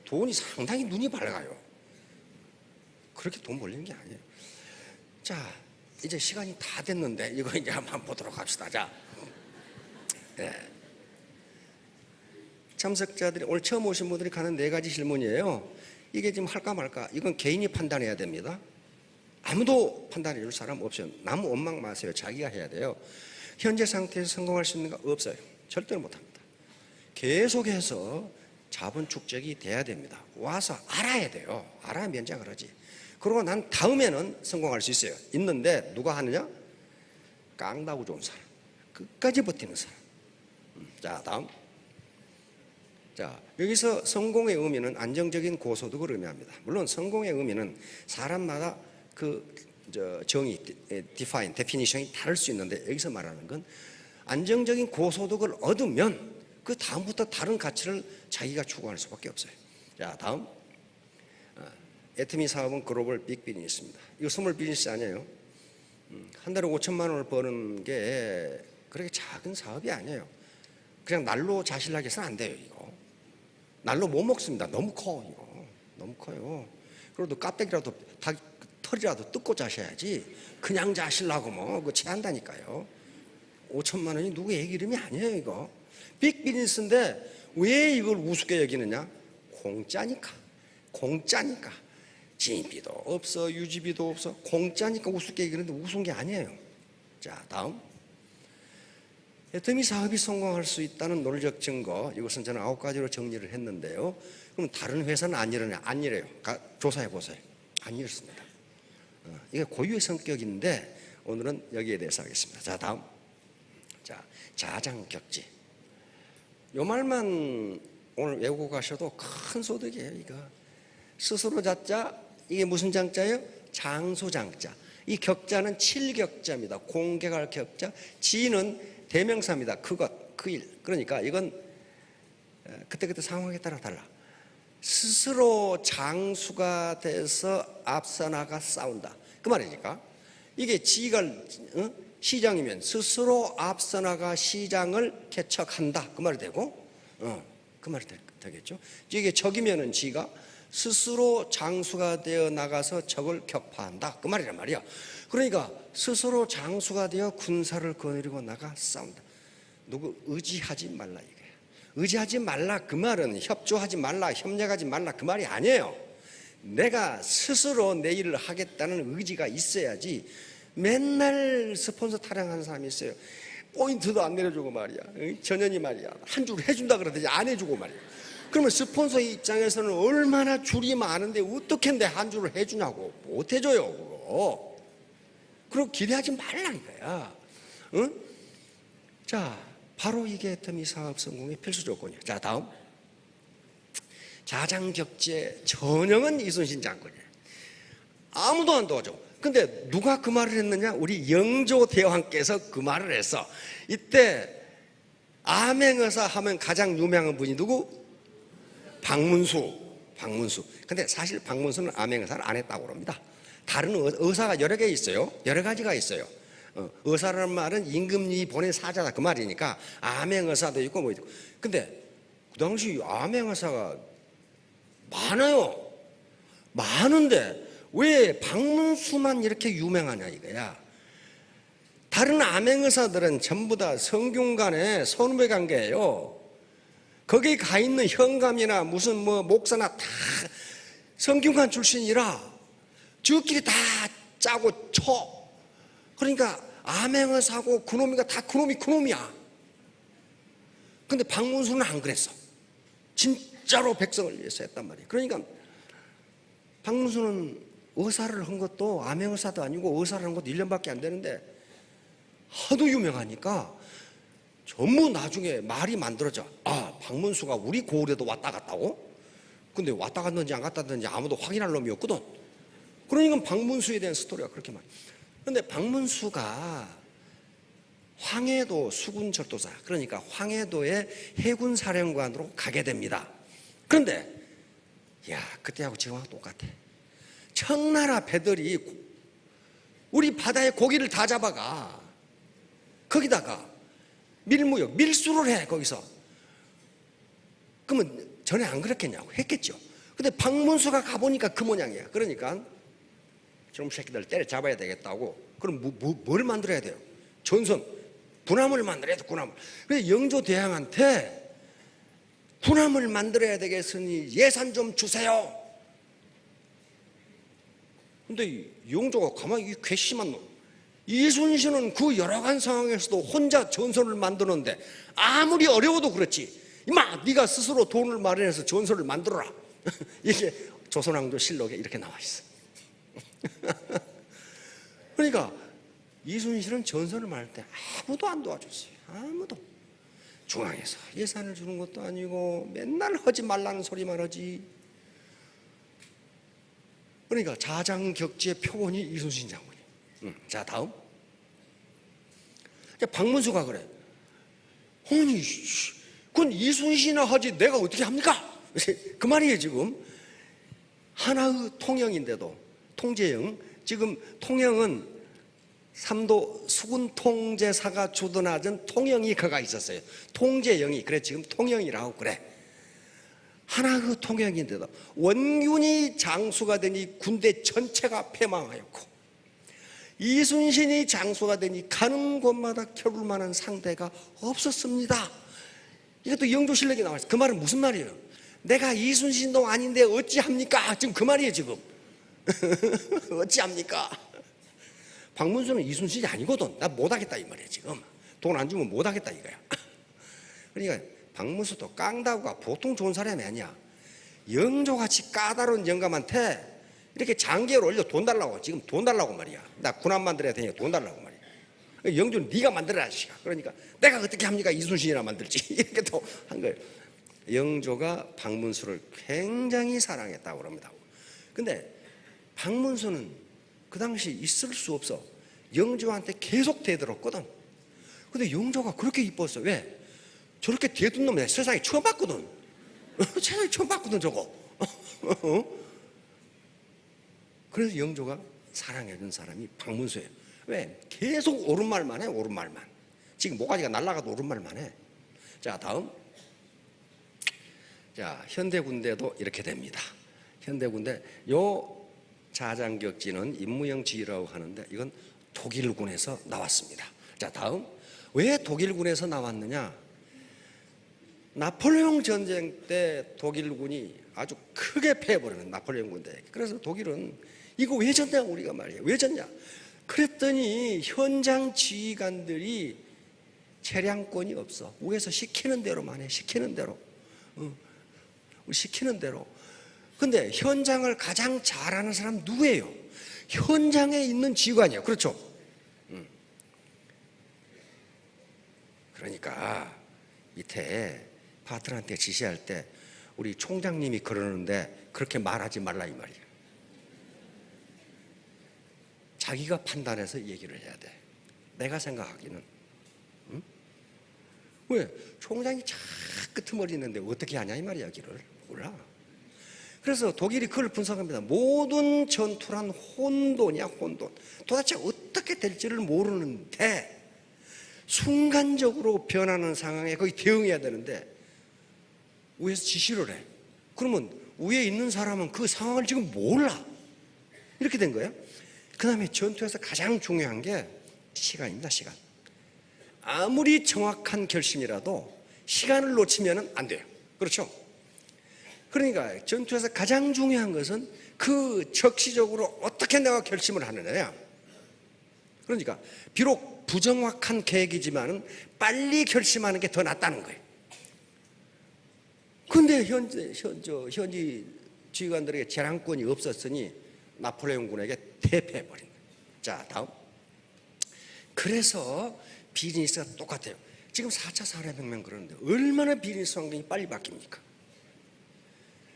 돈이 상당히 눈이 밝아요. 그렇게 돈 벌리는 게 아니에요. 자, 이제 시간이 다 됐는데 이거 이제 한번 보도록 합시다. 자, 네. 참석자들이 오늘 처음 오신 분들이 가는 4가지 질문이에요. 이게 지금 할까 말까? 이건 개인이 판단해야 됩니다. 아무도 판단해 줄 사람 없어요. 남 원망 마세요. 자기가 해야 돼요. 현재 상태에서 성공할 수 있는가? 없어요. 절대로 못합니다. 계속해서 자본 축적이 돼야 됩니다. 와서 알아야 돼요. 알아야 면제가 그러지. 그러고 난 다음에는 성공할 수 있어요. 있는데 누가 하느냐? 깡다구 좋은 사람, 끝까지 버티는 사람. 자, 다음. 자, 여기서 성공의 의미는 안정적인 고소득을 의미합니다. 물론 성공의 의미는 사람마다 그 정의, 데피니션이 다를 수 있는데 여기서 말하는 건 안정적인 고소득을 얻으면 그 다음부터 다른 가치를 자기가 추구할 수밖에 없어요. 자, 다음. 애터미 사업은 글로벌 빅 비즈니스입니다. 이거 스몰 비즈니스 아니에요. 한 달에 5천만 원을 버는 게 그렇게 작은 사업이 아니에요. 그냥 날로 자실하게 해서는 안 돼요. 이거 날로 못 먹습니다. 너무 커. 이거 너무 커요. 그래도 껍데기라도 털이라도 뜯고 자셔야지 그냥 자실라고 뭐 그거 체한다니까요. 5천만 원이 누구 애기 이름이 아니에요. 이거 빅 비즈니스인데 왜 이걸 우습게 여기느냐? 공짜니까. 공짜니까. 진입비도 없어, 유지비도 없어. 공짜니까 우습게 여기는데 우스운 게 아니에요. 자, 다음. 애터미 사업이 성공할 수 있다는 논리적 증거, 이것은 저는 9가지로 정리를 했는데요. 그럼 다른 회사는 안 이러냐? 안 이래요. 조사해 보세요. 안 이렇습니다. 이게 고유의 성격인데 오늘은 여기에 대해서 하겠습니다. 자, 다음. 자, 자장격지. 요 말만 오늘 외우고 가셔도 큰 소득이에요. 이거 스스로 자자. 이게 무슨 장자예요? 장소장자. 이 격자는 7격자입니다. 공격할 격자. 지는 대명사입니다. 그것, 그 일. 그러니까 이건 그때그때 상황에 따라 달라. 스스로 장수가 돼서 앞서 나가 싸운다. 그 말이니까 이게 지가 시장이면 스스로 앞서 나가 시장을 개척한다. 그 말이 되고, 그 말이 되겠죠. 이게 적이면은 지가 스스로 장수가 되어 나가서 적을 격파한다. 그 말이란 말이야. 그러니까 스스로 장수가 되어 군사를 거느리고 나가 싸운다. 누구 의지하지 말라 이거야. 의지하지 말라 그 말은 협조하지 말라, 협력하지 말라 그 말이 아니에요. 내가 스스로 내 일을 하겠다는 의지가 있어야지. 맨날 스폰서 타령하는 사람이 있어요. 포인트도 안 내려주고 말이야. 전현이 말이야. 한 줄 해준다 그러더니 안 해주고 말이야. 그러면 스폰서 입장에서는 얼마나 줄이 많은데 어떻게 내 한 줄을 해주냐고. 못 해줘요 그거. 그리고 기대하지 말라 이거야. 응? 자, 바로 이게 애터미 사업 성공의 필수 조건이에요. 자, 다음. 자장격제 전형은 이순신 장군이에요. 아무도 안 도와줘. 근데 누가 그 말을 했느냐? 우리 영조 대왕께서 그 말을 했어. 이때 암행의사 하면 가장 유명한 분이 누구? 박문수. 근데 사실 박문수는 암행의사를 안 했다고 합니다. 다른 의사가 여러 개 있어요. 여러 가지가 있어요. 의사라는 말은 임금이 보낸 사자다 그 말이니까 암행의사도 있고 뭐 있고. 근데 그 당시 암행의사가 많아요. 많은데 왜 박문수만 이렇게 유명하냐 이거야. 다른 암행의사들은 전부 다 성균관의 선후배 관계예요. 거기 가 있는 현감이나 무슨 뭐 목사나 다 성균관 출신이라 저끼리 다 짜고 쳐. 그러니까 암행의사고 그놈이가 다 그놈이야. 근데 박문수는 안 그랬어. 진짜로 백성을 위해서 했단 말이에요. 그러니까 박문수는 의사를 한 것도 암행의사도 아니고 의사를 한 것도 1년밖에 안 되는데 하도 유명하니까 전부 나중에 말이 만들어져. 아, 박문수가 우리 고을에도 왔다 갔다고? 근데 왔다 갔는지 안 갔다 갔는지 아무도 확인할 놈이 없거든. 그러니까 박문수에 대한 스토리가 그렇게 많아. 근데 박문수가 황해도 수군철도사, 그러니까 황해도의 해군사령관으로 가게 됩니다. 그런데 야, 그때하고 지금하고 똑같아. 청나라 배들이 우리 바다에 고기를 다 잡아가. 거기다가 밀무역, 밀수를 해 거기서. 그러면 전에 안 그랬겠냐고 했겠죠. 근데 박문수가 가보니까 그 모양이야. 그러니까 저놈 새끼들 때려잡아야 되겠다고. 그럼 뭘 만들어야 돼요? 전선, 군함을 만들어야 돼. 군함을. 그래서 영조 대왕한테 군함을 만들어야 되겠으니 예산 좀 주세요. 근데 영조가 가만히 괘씸한 놈. 이순신은 그 열악한 상황에서도 혼자 전선을 만드는데 아무리 어려워도 그렇지. 이마 네가 스스로 돈을 마련해서 전선을 만들어라. 이게 조선왕조 실록에 이렇게 나와 있어. 그러니까 이순신은 전선을 만들 때 아무도 안 도와줬어요. 아무도. 중앙에서 예산을 주는 것도 아니고 맨날 하지 말라는 소리만 하지. 그러니까 자장격지의 표본이 이순신 장군이에요. 자, 다음. 박문수가 그래. 아니, 그건 이순신이나 하지 내가 어떻게 합니까? 그 말이에요. 지금 하나의 통영인데도 통제영, 지금 통영은 삼도 수군 통제사가 주둔하던 통영이커가 있었어요. 통제영이. 그래 지금 통영이라고 그래. 하나 그 통영인데도 원균이 장수가 되니 군대 전체가 패망하였고, 이순신이 장수가 되니 가는 곳마다 겨룰 만한 상대가 없었습니다. 이것도 영조실록에 나와 있어요. 그 말은 무슨 말이에요? 내가 이순신도 아닌데 어찌합니까? 지금 그 말이에요 지금. 어찌합니까? 박문수는 이순신이 아니거든. 나 못하겠다 이 말이야 지금. 돈 안 주면 못하겠다 이거야. 그러니까 박문수도 깡다구가 보통 좋은 사람이 아니야. 영조같이 까다로운 영감한테 이렇게 장계를 올려 돈 달라고, 지금 돈 달라고 말이야. 나 군함 만들어야 되니까 돈 달라고 말이야. 영조는 네가 만들어라 시가. 그러니까 내가 어떻게 합니까? 이순신이나 만들지. 이렇게 또 한 거예요. 영조가 박문수를 굉장히 사랑했다고 그럽니다. 근데 박문수는 그 당시 있을 수 없어. 영조한테 계속 대들었거든. 근데 영조가 그렇게 이뻤어. 왜? 저렇게 대든 놈 내가 세상에 처음 봤거든. 세상에 처음 봤거든 저거. 그래서 영조가 사랑해준 사람이 박문수예요. 왜? 계속 옳은 말만 해. 옳은 말만. 지금 모가지가 날아가도 옳은 말만 해. 자 다음. 자 현대군대도 이렇게 됩니다. 현대군대 요 자장격지는 임무영지라고 하는데 이건 독일군에서 나왔습니다. 자 다음. 왜 독일군에서 나왔느냐? 나폴레옹 전쟁 때 독일군이 아주 크게 패해버리는 나폴레옹 군대. 그래서 독일은 이거 왜 졌냐 우리가 말이야. 왜 졌냐? 그랬더니 현장 지휘관들이 재량권이 없어. 위에서 시키는 대로만 해. 시키는 대로. 시키는 대로. 근데 현장을 가장 잘하는 사람 누구예요? 현장에 있는 지휘관이에요. 그렇죠? 그러니까 밑에 파트너한테 지시할 때 우리 총장님이 그러는데 그렇게 말하지 말라 이 말이에요. 자기가 판단해서 얘기를 해야 돼. 내가 생각하기는. 응? 왜? 총장이 자 끄트머리 있는데 어떻게 하냐 이 말이야. 길을 몰라. 그래서 독일이 그걸 분석합니다. 모든 전투란 혼돈이야. 혼돈. 도대체 어떻게 될지를 모르는데 순간적으로 변하는 상황에 거의 대응해야 되는데 위에서 지시를 해. 그러면 위에 있는 사람은 그 상황을 지금 몰라. 이렇게 된 거예요. 그 다음에 전투에서 가장 중요한 게 시간입니다. 시간. 아무리 정확한 결심이라도 시간을 놓치면 안 돼요. 그렇죠? 그러니까 전투에서 가장 중요한 것은 그 적시적으로 어떻게 내가 결심을 하느냐. 그러니까 비록 부정확한 계획이지만은 빨리 결심하는 게 더 낫다는 거예요. 근데 현지 지휘관들에게 재량권이 없었으니 나폴레옹군에게 대패해버린 거예요. 자 다음. 그래서 비즈니스가 똑같아요. 지금 4차 산업혁명 그러는데 얼마나 비즈니스 환경이 빨리 바뀝니까?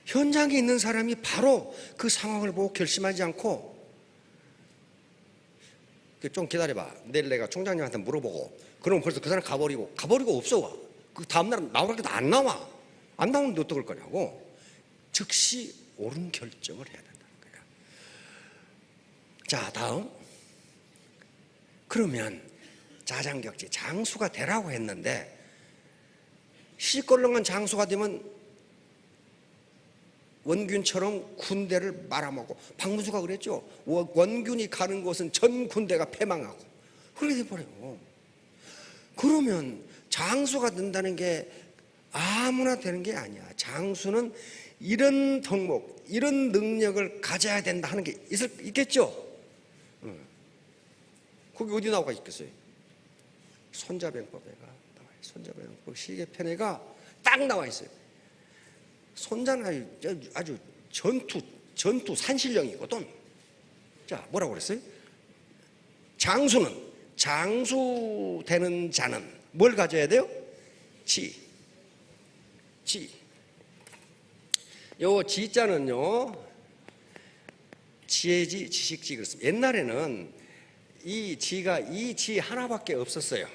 현장에 있는 사람이 바로 그 상황을 보고 결심하지 않고 좀 기다려봐. 내일 내가 총장님한테 물어보고 그러면 벌써 그 사람 가버리고 없어. 그 다음날 나오라고 안 나와. 안 나오는데 어떡할 거냐고. 즉시 옳은 결정을 해야 된다는 거야. 자 다음. 그러면 자장격지 장수가 되라고 했는데 시껄렁한 장수가 되면 원균처럼 군대를 말아먹고, 박문수가 그랬죠. 원균이 가는 곳은 전 군대가 패망하고 그렇게 돼버려요. 그러면 장수가 된다는 게 아무나 되는 게 아니야. 장수는 이런 덕목, 이런 능력을 가져야 된다 하는 게 있겠죠. 거기 어디 나와 있겠어요? 손자병법에가 나와 있어요. 손자병법 시계편에가 딱 나와 있어요. 손자는 아주 전투 산신령이거든. 자, 뭐라고 그랬어요? 장수는, 장수 되는 자는 뭘 가져야 돼요? 지. 요 지자는요, 지혜지, 지식지 그렇습니다. 옛날에는 이 지가 이 지 하나밖에 없었어요.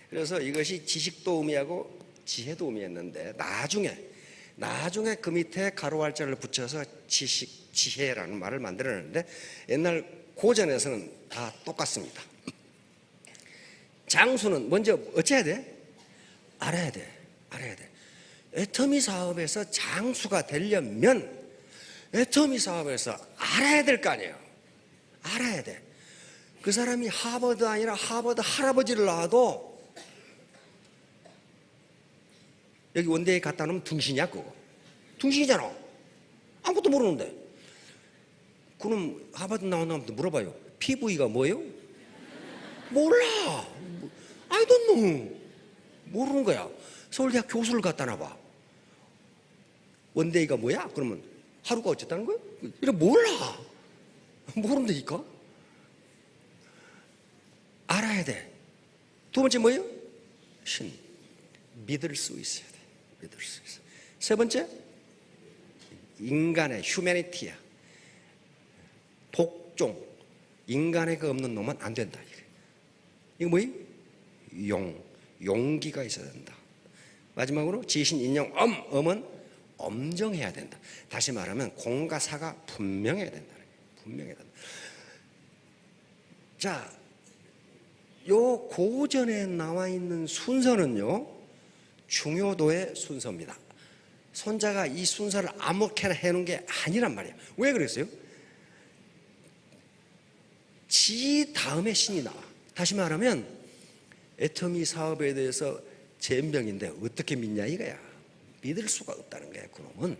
그래서 이것이 지식도 의미하고 지혜도 의미했는데 나중에 그 밑에 가로할자를 붙여서 지식, 지혜라는 말을 만들어냈는데 옛날 고전에서는 다 똑같습니다. 장수는 먼저 어째야 돼? 알아야 돼. 알아야 돼. 애터미 사업에서 장수가 되려면 애터미 사업에서 알아야 될 거 아니에요. 알아야 돼. 그 사람이 하버드 아니라 하버드 할아버지를 낳아도 여기 원대에 갖다 놓으면 둥신이야 그거. 둥신이잖아. 아무것도 모르는데. 그럼 하버드 나온 사람한테 물어봐요. PV가 뭐예요? 몰라. I don't know. 모르는 거야. 서울대학 교수를 갖다 놔봐. 원데이가 뭐야? 그러면 하루가 어쨌다는 거야? 이래 몰라. 모른다니까. 알아야 돼. 두 번째 뭐예요? 신. 믿을 수 있어야 돼. 믿을 수 있어. 세 번째 인간의 휴머니티야. 복종. 인간애가 없는 놈은 안 된다. 이거 뭐예요? 용기가 있어야 된다. 마지막으로 지신, 인용, 엄은 엄정해야 된다. 다시 말하면 공과 사가 분명해야 된다. 분명해야 된다. 자, 요 고전에 나와 있는 순서는요, 중요도의 순서입니다. 손자가 이 순서를 아무렇게나 해놓은 게 아니란 말이에요. 왜 그랬어요? 지 다음에 신이 나와. 다시 말하면 애터미 사업에 대해서 젬병인데 어떻게 믿냐 이거야. 믿을 수가 없다는 거야 그놈은.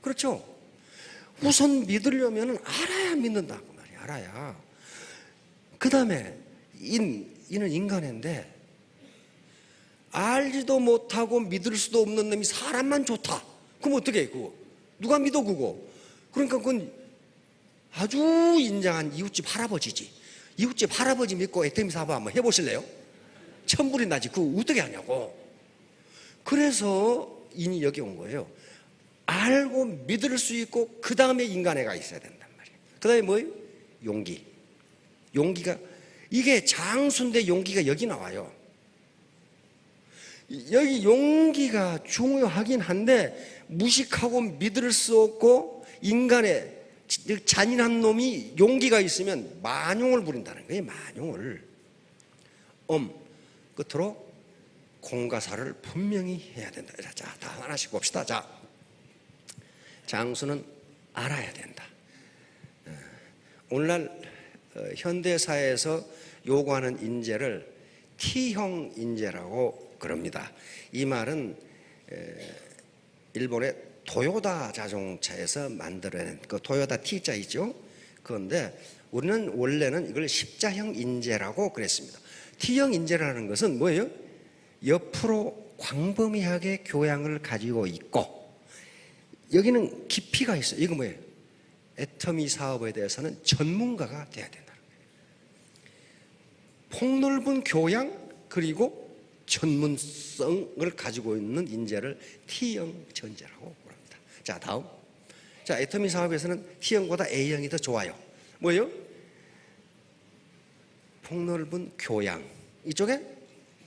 그렇죠? 우선 믿으려면 알아야 믿는다 그 말이야. 알아야. 그 다음에 이는 인간인데 알지도 못하고 믿을 수도 없는 놈이 사람만 좋다. 그럼 어떻게 해 그거? 누가 믿어 그거? 그러니까 그건 아주 인정한 이웃집 할아버지지. 이웃집 할아버지 믿고 애터미 사업 한번 해보실래요? 천불이 나지. 그거 어떻게 하냐고. 그래서 인이 여기 온 거예요. 알고 믿을 수 있고 그 다음에 인간애가 있어야 된단 말이에요. 그 다음에 뭐예요? 용기. 용기가 이게 장수인데 용기가 여기 나와요. 여기 용기가 중요하긴 한데 무식하고 믿을 수 없고 인간의 잔인한 놈이 용기가 있으면 만용을 부린다는 거예요. 만용을. 끝으로 공과 사를 분명히 해야 된다. 자, 다 하나씩 봅시다. 자, 장수는 알아야 된다. 오늘날 현대사회에서 요구하는 인재를 T형 인재라고 그럽니다. 이 말은 일본의 도요타 자동차에서 만들어낸 그 도요타 T자 있죠. 그런데 우리는 원래는 이걸 십자형 인재라고 그랬습니다. T형 인재라는 것은 뭐예요? 옆으로 광범위하게 교양을 가지고 있고 여기는 깊이가 있어요. 이거 뭐예요? 애터미 사업에 대해서는 전문가가 돼야 된다는 거예요. 폭넓은 교양 그리고 전문성을 가지고 있는 인재를 T형 전제라고 합니다. 자, 다음. 자, 애터미 사업에서는 T형보다 A형이 더 좋아요. 뭐예요? 폭넓은 교양. 이쪽에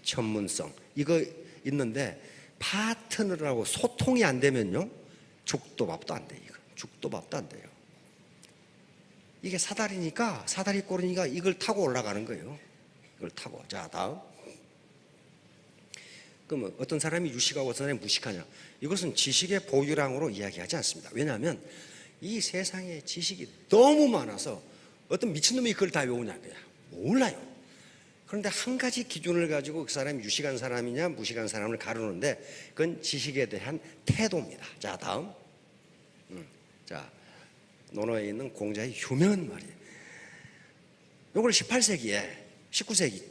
전문성. 이거 있는데 파트너라고 소통이 안 되면요. 죽도 밥도 안 돼요. 죽도 밥도 안 돼요. 이게 사다리니까 사다리 꼬리니까 이걸 타고 올라가는 거예요. 이걸 타고. 자, 다음. 그러면 어떤 사람이 유식하고 어떤 사람이 무식하냐? 이것은 지식의 보유량으로 이야기하지 않습니다. 왜냐하면 이 세상에 지식이 너무 많아서 어떤 미친놈이 그걸 다 외우냐? 몰라요. 그런데 한 가지 기준을 가지고 그 사람이 유식한 사람이냐 무식한 사람을 가르는데 그건 지식에 대한 태도입니다. 자, 다음. 자, 논어에 있는 공자의 유명한 말이에요. 이걸 18세기에 19세기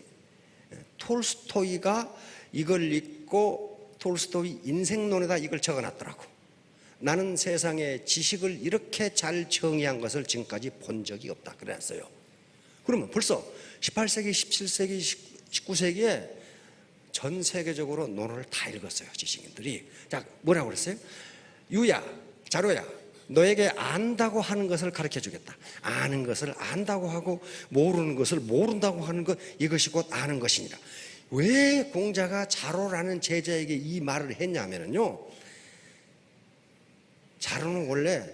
톨스토이가 이걸 읽고 톨스토이 인생론에다 이걸 적어놨더라고. 나는 세상에 지식을 이렇게 잘 정의한 것을 지금까지 본 적이 없다 그랬어요. 그러면 벌써 18세기, 17세기, 19세기에 전 세계적으로 논어를 다 읽었어요. 지식인들이. 자, 뭐라고 그랬어요? 유야, 자로야, 너에게 안다고 하는 것을 가르쳐 주겠다. 아는 것을 안다고 하고 모르는 것을 모른다고 하는 것, 이것이 곧 아는 것이니라. 왜 공자가 자로라는 제자에게 이 말을 했냐면요, 자로는 원래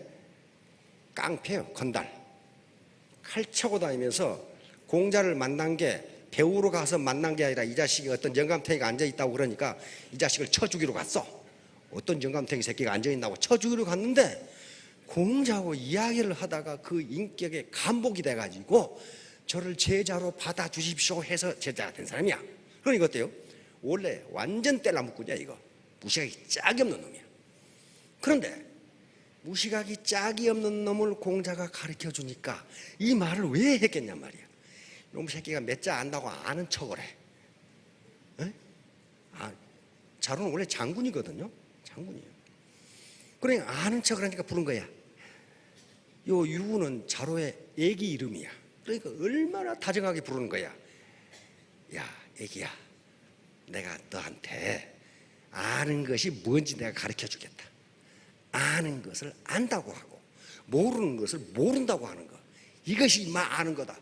깡패요. 건달. 칼 차고 다니면서 공자를 만난 게 배우러 가서 만난 게 아니라 이 자식이 어떤 영감탱이가 앉아있다고 그러니까 이 자식을 쳐 죽이러 갔어. 어떤 영감탱이 새끼가 앉아있다고 쳐 죽이러 갔는데 공자하고 이야기를 하다가 그 인격에 감복이 돼가지고 저를 제자로 받아주십시오 해서 제자가 된 사람이야. 그러니까 어때요? 원래 완전 떼나무꾼이야 이거. 무시각이 짝이 없는 놈이야. 그런데 무시각이 짝이 없는 놈을 공자가 가르쳐 주니까 이 말을 왜 했겠냔 말이야. 이놈 새끼가 몇 자 안다고 아는 척을 해. 에? 자루는 원래 장군이거든요. 장군이에요. 그러니까 아는 척을 하니까 부른 거야. 요 유는 자루의 애기 이름이야. 그러니까 얼마나 다정하게 부르는 거야. 야, 애기야, 내가 너한테 아는 것이 뭔지 내가 가르쳐 주겠다. 아는 것을 안다고 하고 모르는 것을 모른다고 하는 거, 이것이 막 아는 거다.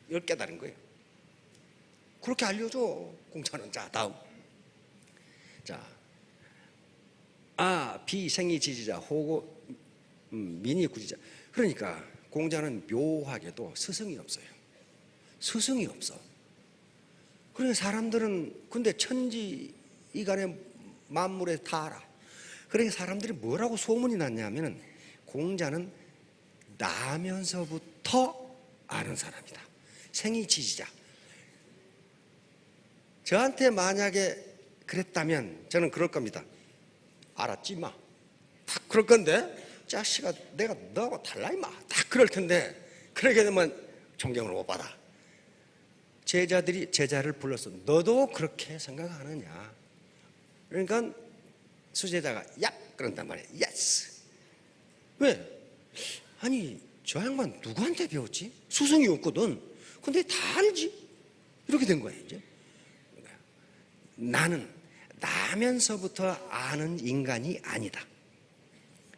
이걸 깨달은 거예요. 그렇게 알려줘 공자는. 자, 다음. 자, 비생이 지지자 호고 민이 구지자. 그러니까 공자는 묘하게도 스승이 없어요. 스승이 없어. 그러니까 사람들은 근데 천지 이간의 만물에 다 알아. 그러니까 사람들이 뭐라고 소문이 났냐면은 공자는 나면서부터 아는 사람이다. 생이 지지자. 저한테 만약에 그랬다면 저는 그럴 겁니다. 알았지 마. 딱 그럴 건데 자식아 내가 너하고 달라 임마. 딱 그럴 텐데 그러게 되면 존경을 못 받아. 제자들이 제자를 불러서 너도 그렇게 생각하느냐. 그러니까 수제자가 야 그런단 말이야. 예스. 왜? 아니 저 양반 누구한테 배웠지? 스승이 없거든. 근데 다 알지. 이렇게 된 거야 이제. 나는 나면서부터 아는 인간이 아니다.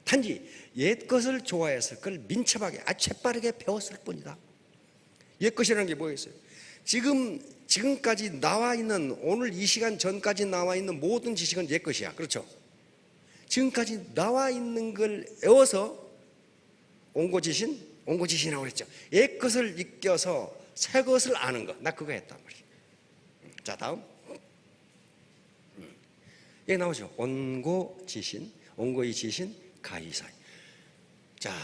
단지 옛 것을 좋아했을 걸 민첩하게 재빠르게 배웠을 뿐이다. 옛 것이라는 게 뭐였어요? 지금까지 나와 있는 오늘 이 시간 전까지 나와 있는 모든 지식은 옛 것이야. 그렇죠? 지금까지 나와 있는 걸 외워서 온고지신이라고 그랬죠. 옛 것을 익혀서 새 것을 아는 거. 나 그거 했단 말이야. 자, 다음. 여기 나오죠. 온고지신, 온고의 지신, 가이사이. 자,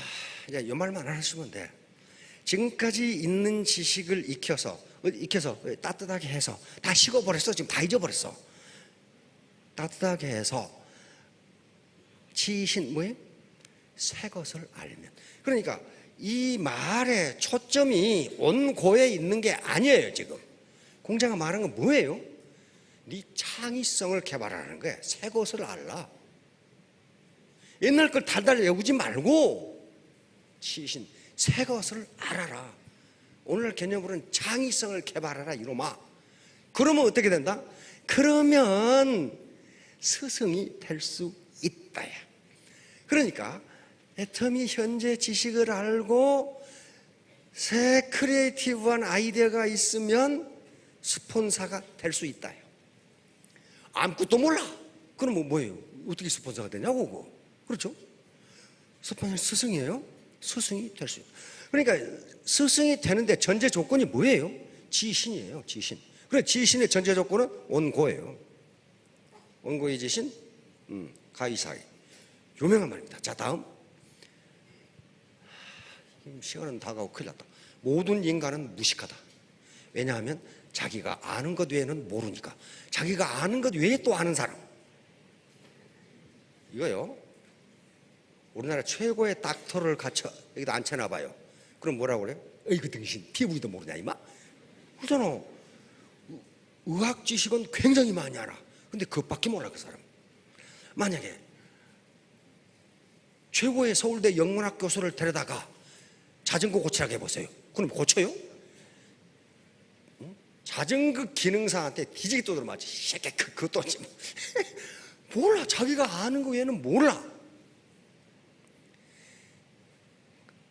이제 이 말만 하시면 돼. 지금까지 있는 지식을 익혀서 따뜻하게 해서 다 식어버렸어. 지금 다 잊어버렸어. 따뜻하게 해서 지신 뭐예요? 새 것을 알면. 그러니까 이 말의 초점이 온고에 있는 게 아니에요. 지금 공자가 말한 건 뭐예요? 네 창의성을 개발하는 거야. 새 것을 알라. 옛날 걸 달달 외우지 말고 지신 새 것을 알아라. 오늘 개념으로는 창의성을 개발하라 이놈아. 그러면 어떻게 된다? 그러면 스승이 될 수 있다야. 그러니까 애터미 현재 지식을 알고 새 크리에이티브한 아이디어가 있으면 스폰서가 될 수 있다요. 아무것도 몰라. 그럼 뭐예요? 어떻게 스폰서가 되냐고 그거. 그렇죠? 스폰서 스승이에요. 스승이 될 수 있다. 그러니까 스승이 되는데 전제 조건이 뭐예요? 지신이에요. 지신. 그래 지신의 전제 조건은 온고예요. 온고의 지신, 가이사이. 유명한 말입니다. 자, 다음. 시간은 다가오고 큰일 났다. 모든 인간은 무식하다. 왜냐하면 자기가 아는 것 외에는 모르니까. 자기가 아는 것 외에 또 아는 사람. 이거요. 우리나라 최고의 닥터를 갖춰 여기다 앉혀놔봐요. 그럼 뭐라고 그래요? 그 등신 피부기도 모르냐 이마? 그러잖아. 의학 지식은 굉장히 많이 알아. 근데 그것밖에 몰라 그 사람. 만약에 최고의 서울대 영문학 교수를 데려다가 자전거 고치라고 해보세요. 그럼 고쳐요? 자전거 기능사한테 뒤지게 떠들어 맞지. 새끼 그것도 없지 뭐. 몰라. 자기가 아는 거 외에는 몰라.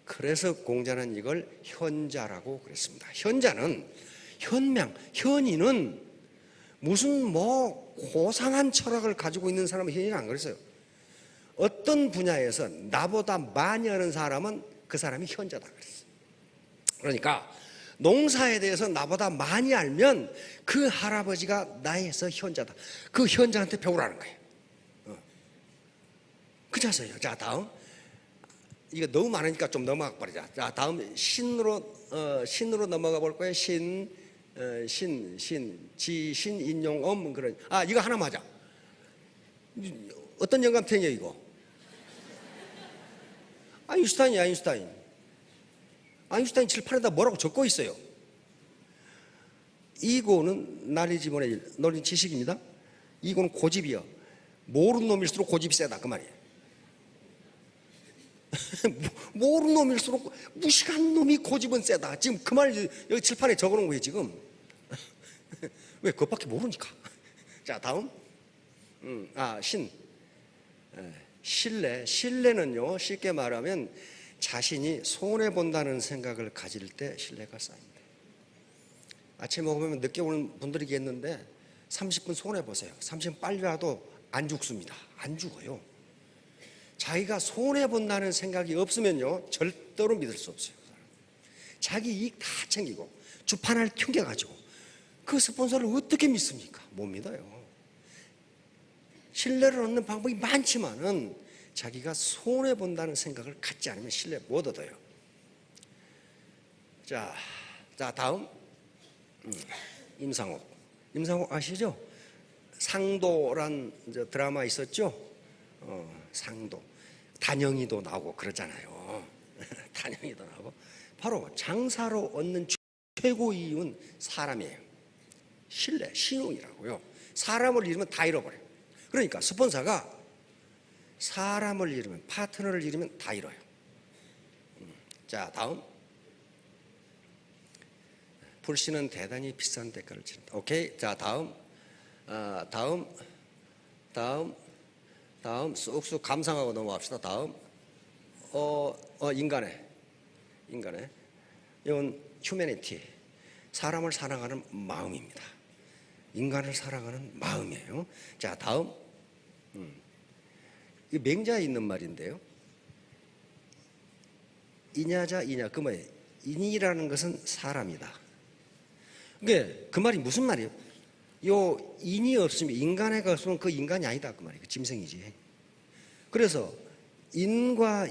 그래서 공자는 이걸 현자라고 그랬습니다. 현자는 현인은 무슨 고상한 철학을 가지고 있는 사람은 현인은 안 그랬어요. 어떤 분야에서 나보다 많이 아는 사람은 그 사람이 현자다 그랬어요. 그러니까 농사에 대해서 나보다 많이 알면 그 할아버지가 나에서 현자다. 그 현자한테 배우라는 거예요. 그자서요. 자, 다음. 이거 너무 많으니까 좀 넘어가 버리자. 자, 다음 신으로 넘어가 볼 거예요. 지신, 인용, 그런. 이거 하나 맞아. 어떤 영감탱이에요, 이거? 아인슈타인이야, 아인슈타인. 아인슈타인 칠판에다 뭐라고 적고 있어요. 이거는 난리지문의 논리 지식입니다. 이거는 고집이요. 모르는 놈일수록 고집이 세다, 그 말이에요. 모르는 놈일수록 무식한 놈이 고집은 세다. 지금 그 말 여기 칠판에 적어놓은 거예요, 지금. 왜? 그것밖에 모르니까. 자, 다음. 신뢰는요, 쉽게 말하면 자신이 손해본다는 생각을 가질 때 신뢰가 쌓입니다. 아침에 먹으면 늦게 오는 분들이겠는데 30분 손해보세요. 30분 빨리 와도 안 죽습니다. 안 죽어요. 자기가 손해본다는 생각이 없으면요, 절대로 믿을 수 없어요. 자기 이익 다 챙기고 주판을 튕겨가지고 그 스폰서를 어떻게 믿습니까? 못 믿어요. 신뢰를 얻는 방법이 많지만은 자기가 손해본다는 생각을 갖지 않으면 신뢰 못 얻어요. 자, 다음. 임상옥 아시죠? 상도란 드라마 있었죠? 상도. 단영이도 나오고 그러잖아요. 단영이도 나오고. 바로 장사로 얻는 최고 이유는 사람이에요. 신용이라고요. 사람을 잃으면 다 잃어버려요. 그러니까 스폰서가 사람을 잃으면, 파트너를 잃으면 다 잃어요. 자, 다음. 불신은 대단히 비싼 대가를 치른다. 오케이. 자, 다음. 다음 쑥쑥 감상하고 넘어갑시다. 다음. 인간의 이건 휴머니티, 사람을 사랑하는 마음입니다. 인간을 사랑하는 마음이에요. 자, 다음. 이 맹자에 있는 말인데요. 이냐 그 말이에요. 인이라는 것은 사람이다. 그 말이 무슨 말이에요? 요 인이 없으면, 인간애가 없으면 그 인간이 아니다, 그 말이에요. 그 짐승이지. 그래서 인과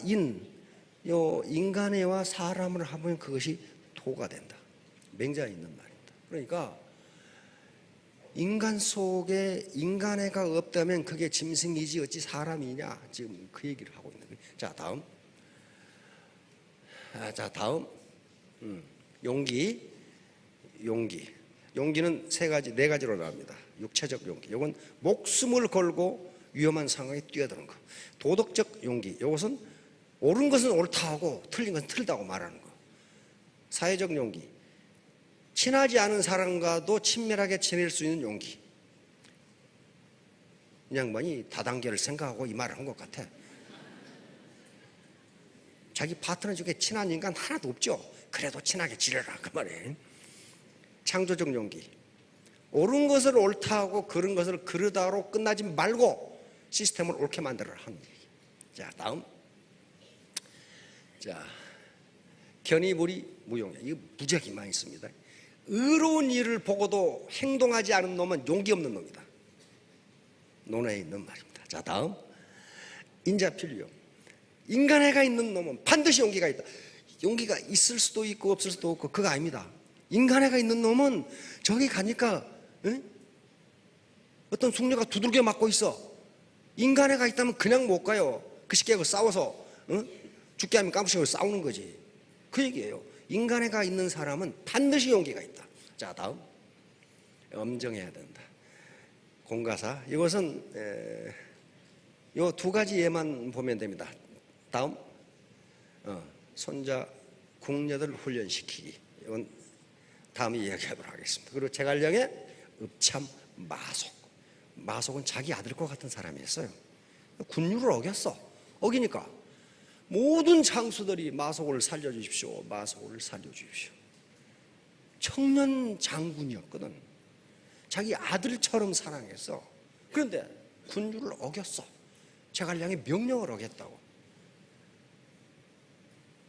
요 인간애와 사람을 하면 그것이 도가 된다. 맹자에 있는 말입니다. 그러니까 인간 속에 인간애가 없다면 그게 짐승이지 어찌 사람이냐, 지금 그 얘기를 하고 있는 거예요. 자, 다음. 용기는 네 가지로 나옵니다. 육체적 용기, 이건 목숨을 걸고 위험한 상황에 뛰어드는 거. 도덕적 용기, 이것은 옳은 것은 옳다 하고 틀린 것은 틀리다고 말하는 거. 사회적 용기, 친하지 않은 사람과도 친밀하게 지낼 수 있는 용기. 이 양반이 다단계를 생각하고 이 말을 한 것 같아. 자기 파트너 중에 친한 인간 하나도 없죠. 그래도 친하게 지내라, 그 말이에요. 창조적 용기, 옳은 것을 옳다 하고 그런 것을 그르다로 끝나지 말고 시스템을 옳게 만들어라 하는 얘기. 자, 다음. 자, 견이불이 무용이야. 이거 무지하게 많이 씁니다. 의로운 일을 보고도 행동하지 않은 놈은 용기 없는 놈이다. 논어에 있는 말입니다. 자, 다음. 인자필요, 인간애가 있는 놈은 반드시 용기가 있다. 용기가 있을 수도 있고 없을 수도 없고 그거 아닙니다. 인간애가 있는 놈은 저기 가니까 어떤 숙녀가 두들겨 맞고 있어. 인간애가 있다면 그냥 못 가요. 그 시끼하고 싸워서 죽게 하면 깜짝이야 싸우는 거지. 그 얘기예요. 인간애가 있는 사람은 반드시 용기가 있다. 자, 다음. 엄정해야 된다. 공가사, 이것은 요 두 가지 예만 보면 됩니다. 다음. 손자 궁녀들 훈련시키기, 이건 다음에 이야기하도록 하겠습니다. 그리고 제갈량의 읍참 마속은 자기 아들 것 같은 사람이었어요. 군율을 어겼어. 어기니까 모든 장수들이 마속을 살려주십시오, 마속을 살려주십시오. 청년 장군이었거든. 자기 아들처럼 사랑했어. 그런데 군율을 어겼어. 제갈량의 명령을 어겼다고.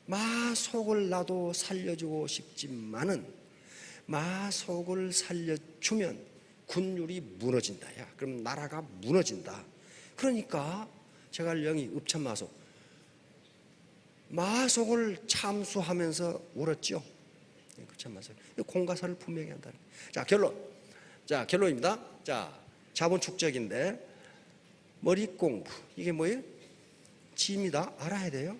마속을 나도 살려주고 싶지만은 마속을 살려주면 군율이 무너진다. 야, 그럼 나라가 무너진다. 그러니까 제가 영이 읍참마속 마속을 참수하면서 울었죠. 읍참마속 공과사를 분명히 한다. 자, 결론입니다. 자, 자본 축적인데 머리 공부 이게 뭐예요? 지입니다. 알아야 돼요.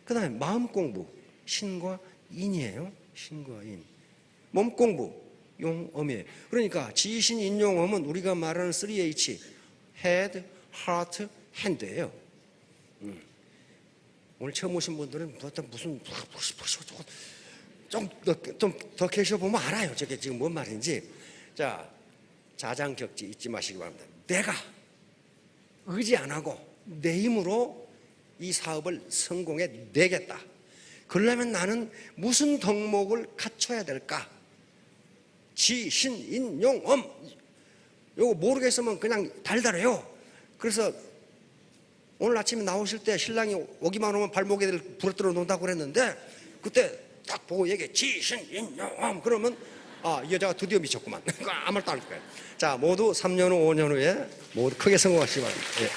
그 다음에 마음 공부 신과 인이에요. 신과 인. 몸 공부 용음이에요. 그러니까 지신 인용음은 우리가 말하는 3H head, heart, hand예요. 오늘 처음 오신 분들은 무슨 좀 더 계셔보면 알아요. 저게 지금 뭔 말인지. 자, 자장격지 잊지 마시기 바랍니다. 내가 의지 안 하고 내 힘으로 이 사업을 성공해 내겠다. 그러려면 나는 무슨 덕목을 갖춰야 될까? 지, 신, 인, 용, 엄. 요거 모르겠으면 그냥 달달해요. 그래서 오늘 아침에 나오실 때 신랑이 오기만 오면 발목에 부러뜨려 놓는다고 그랬는데 그때 딱 보고 얘기해. 지, 신, 인, 용, 엄. 그러면 이 여자가 드디어 미쳤구만. 아무 말도 안 할 거예요. 자, 모두 3년 후, 5년 후에 모두 크게 성공하시기 바랍니다. 예.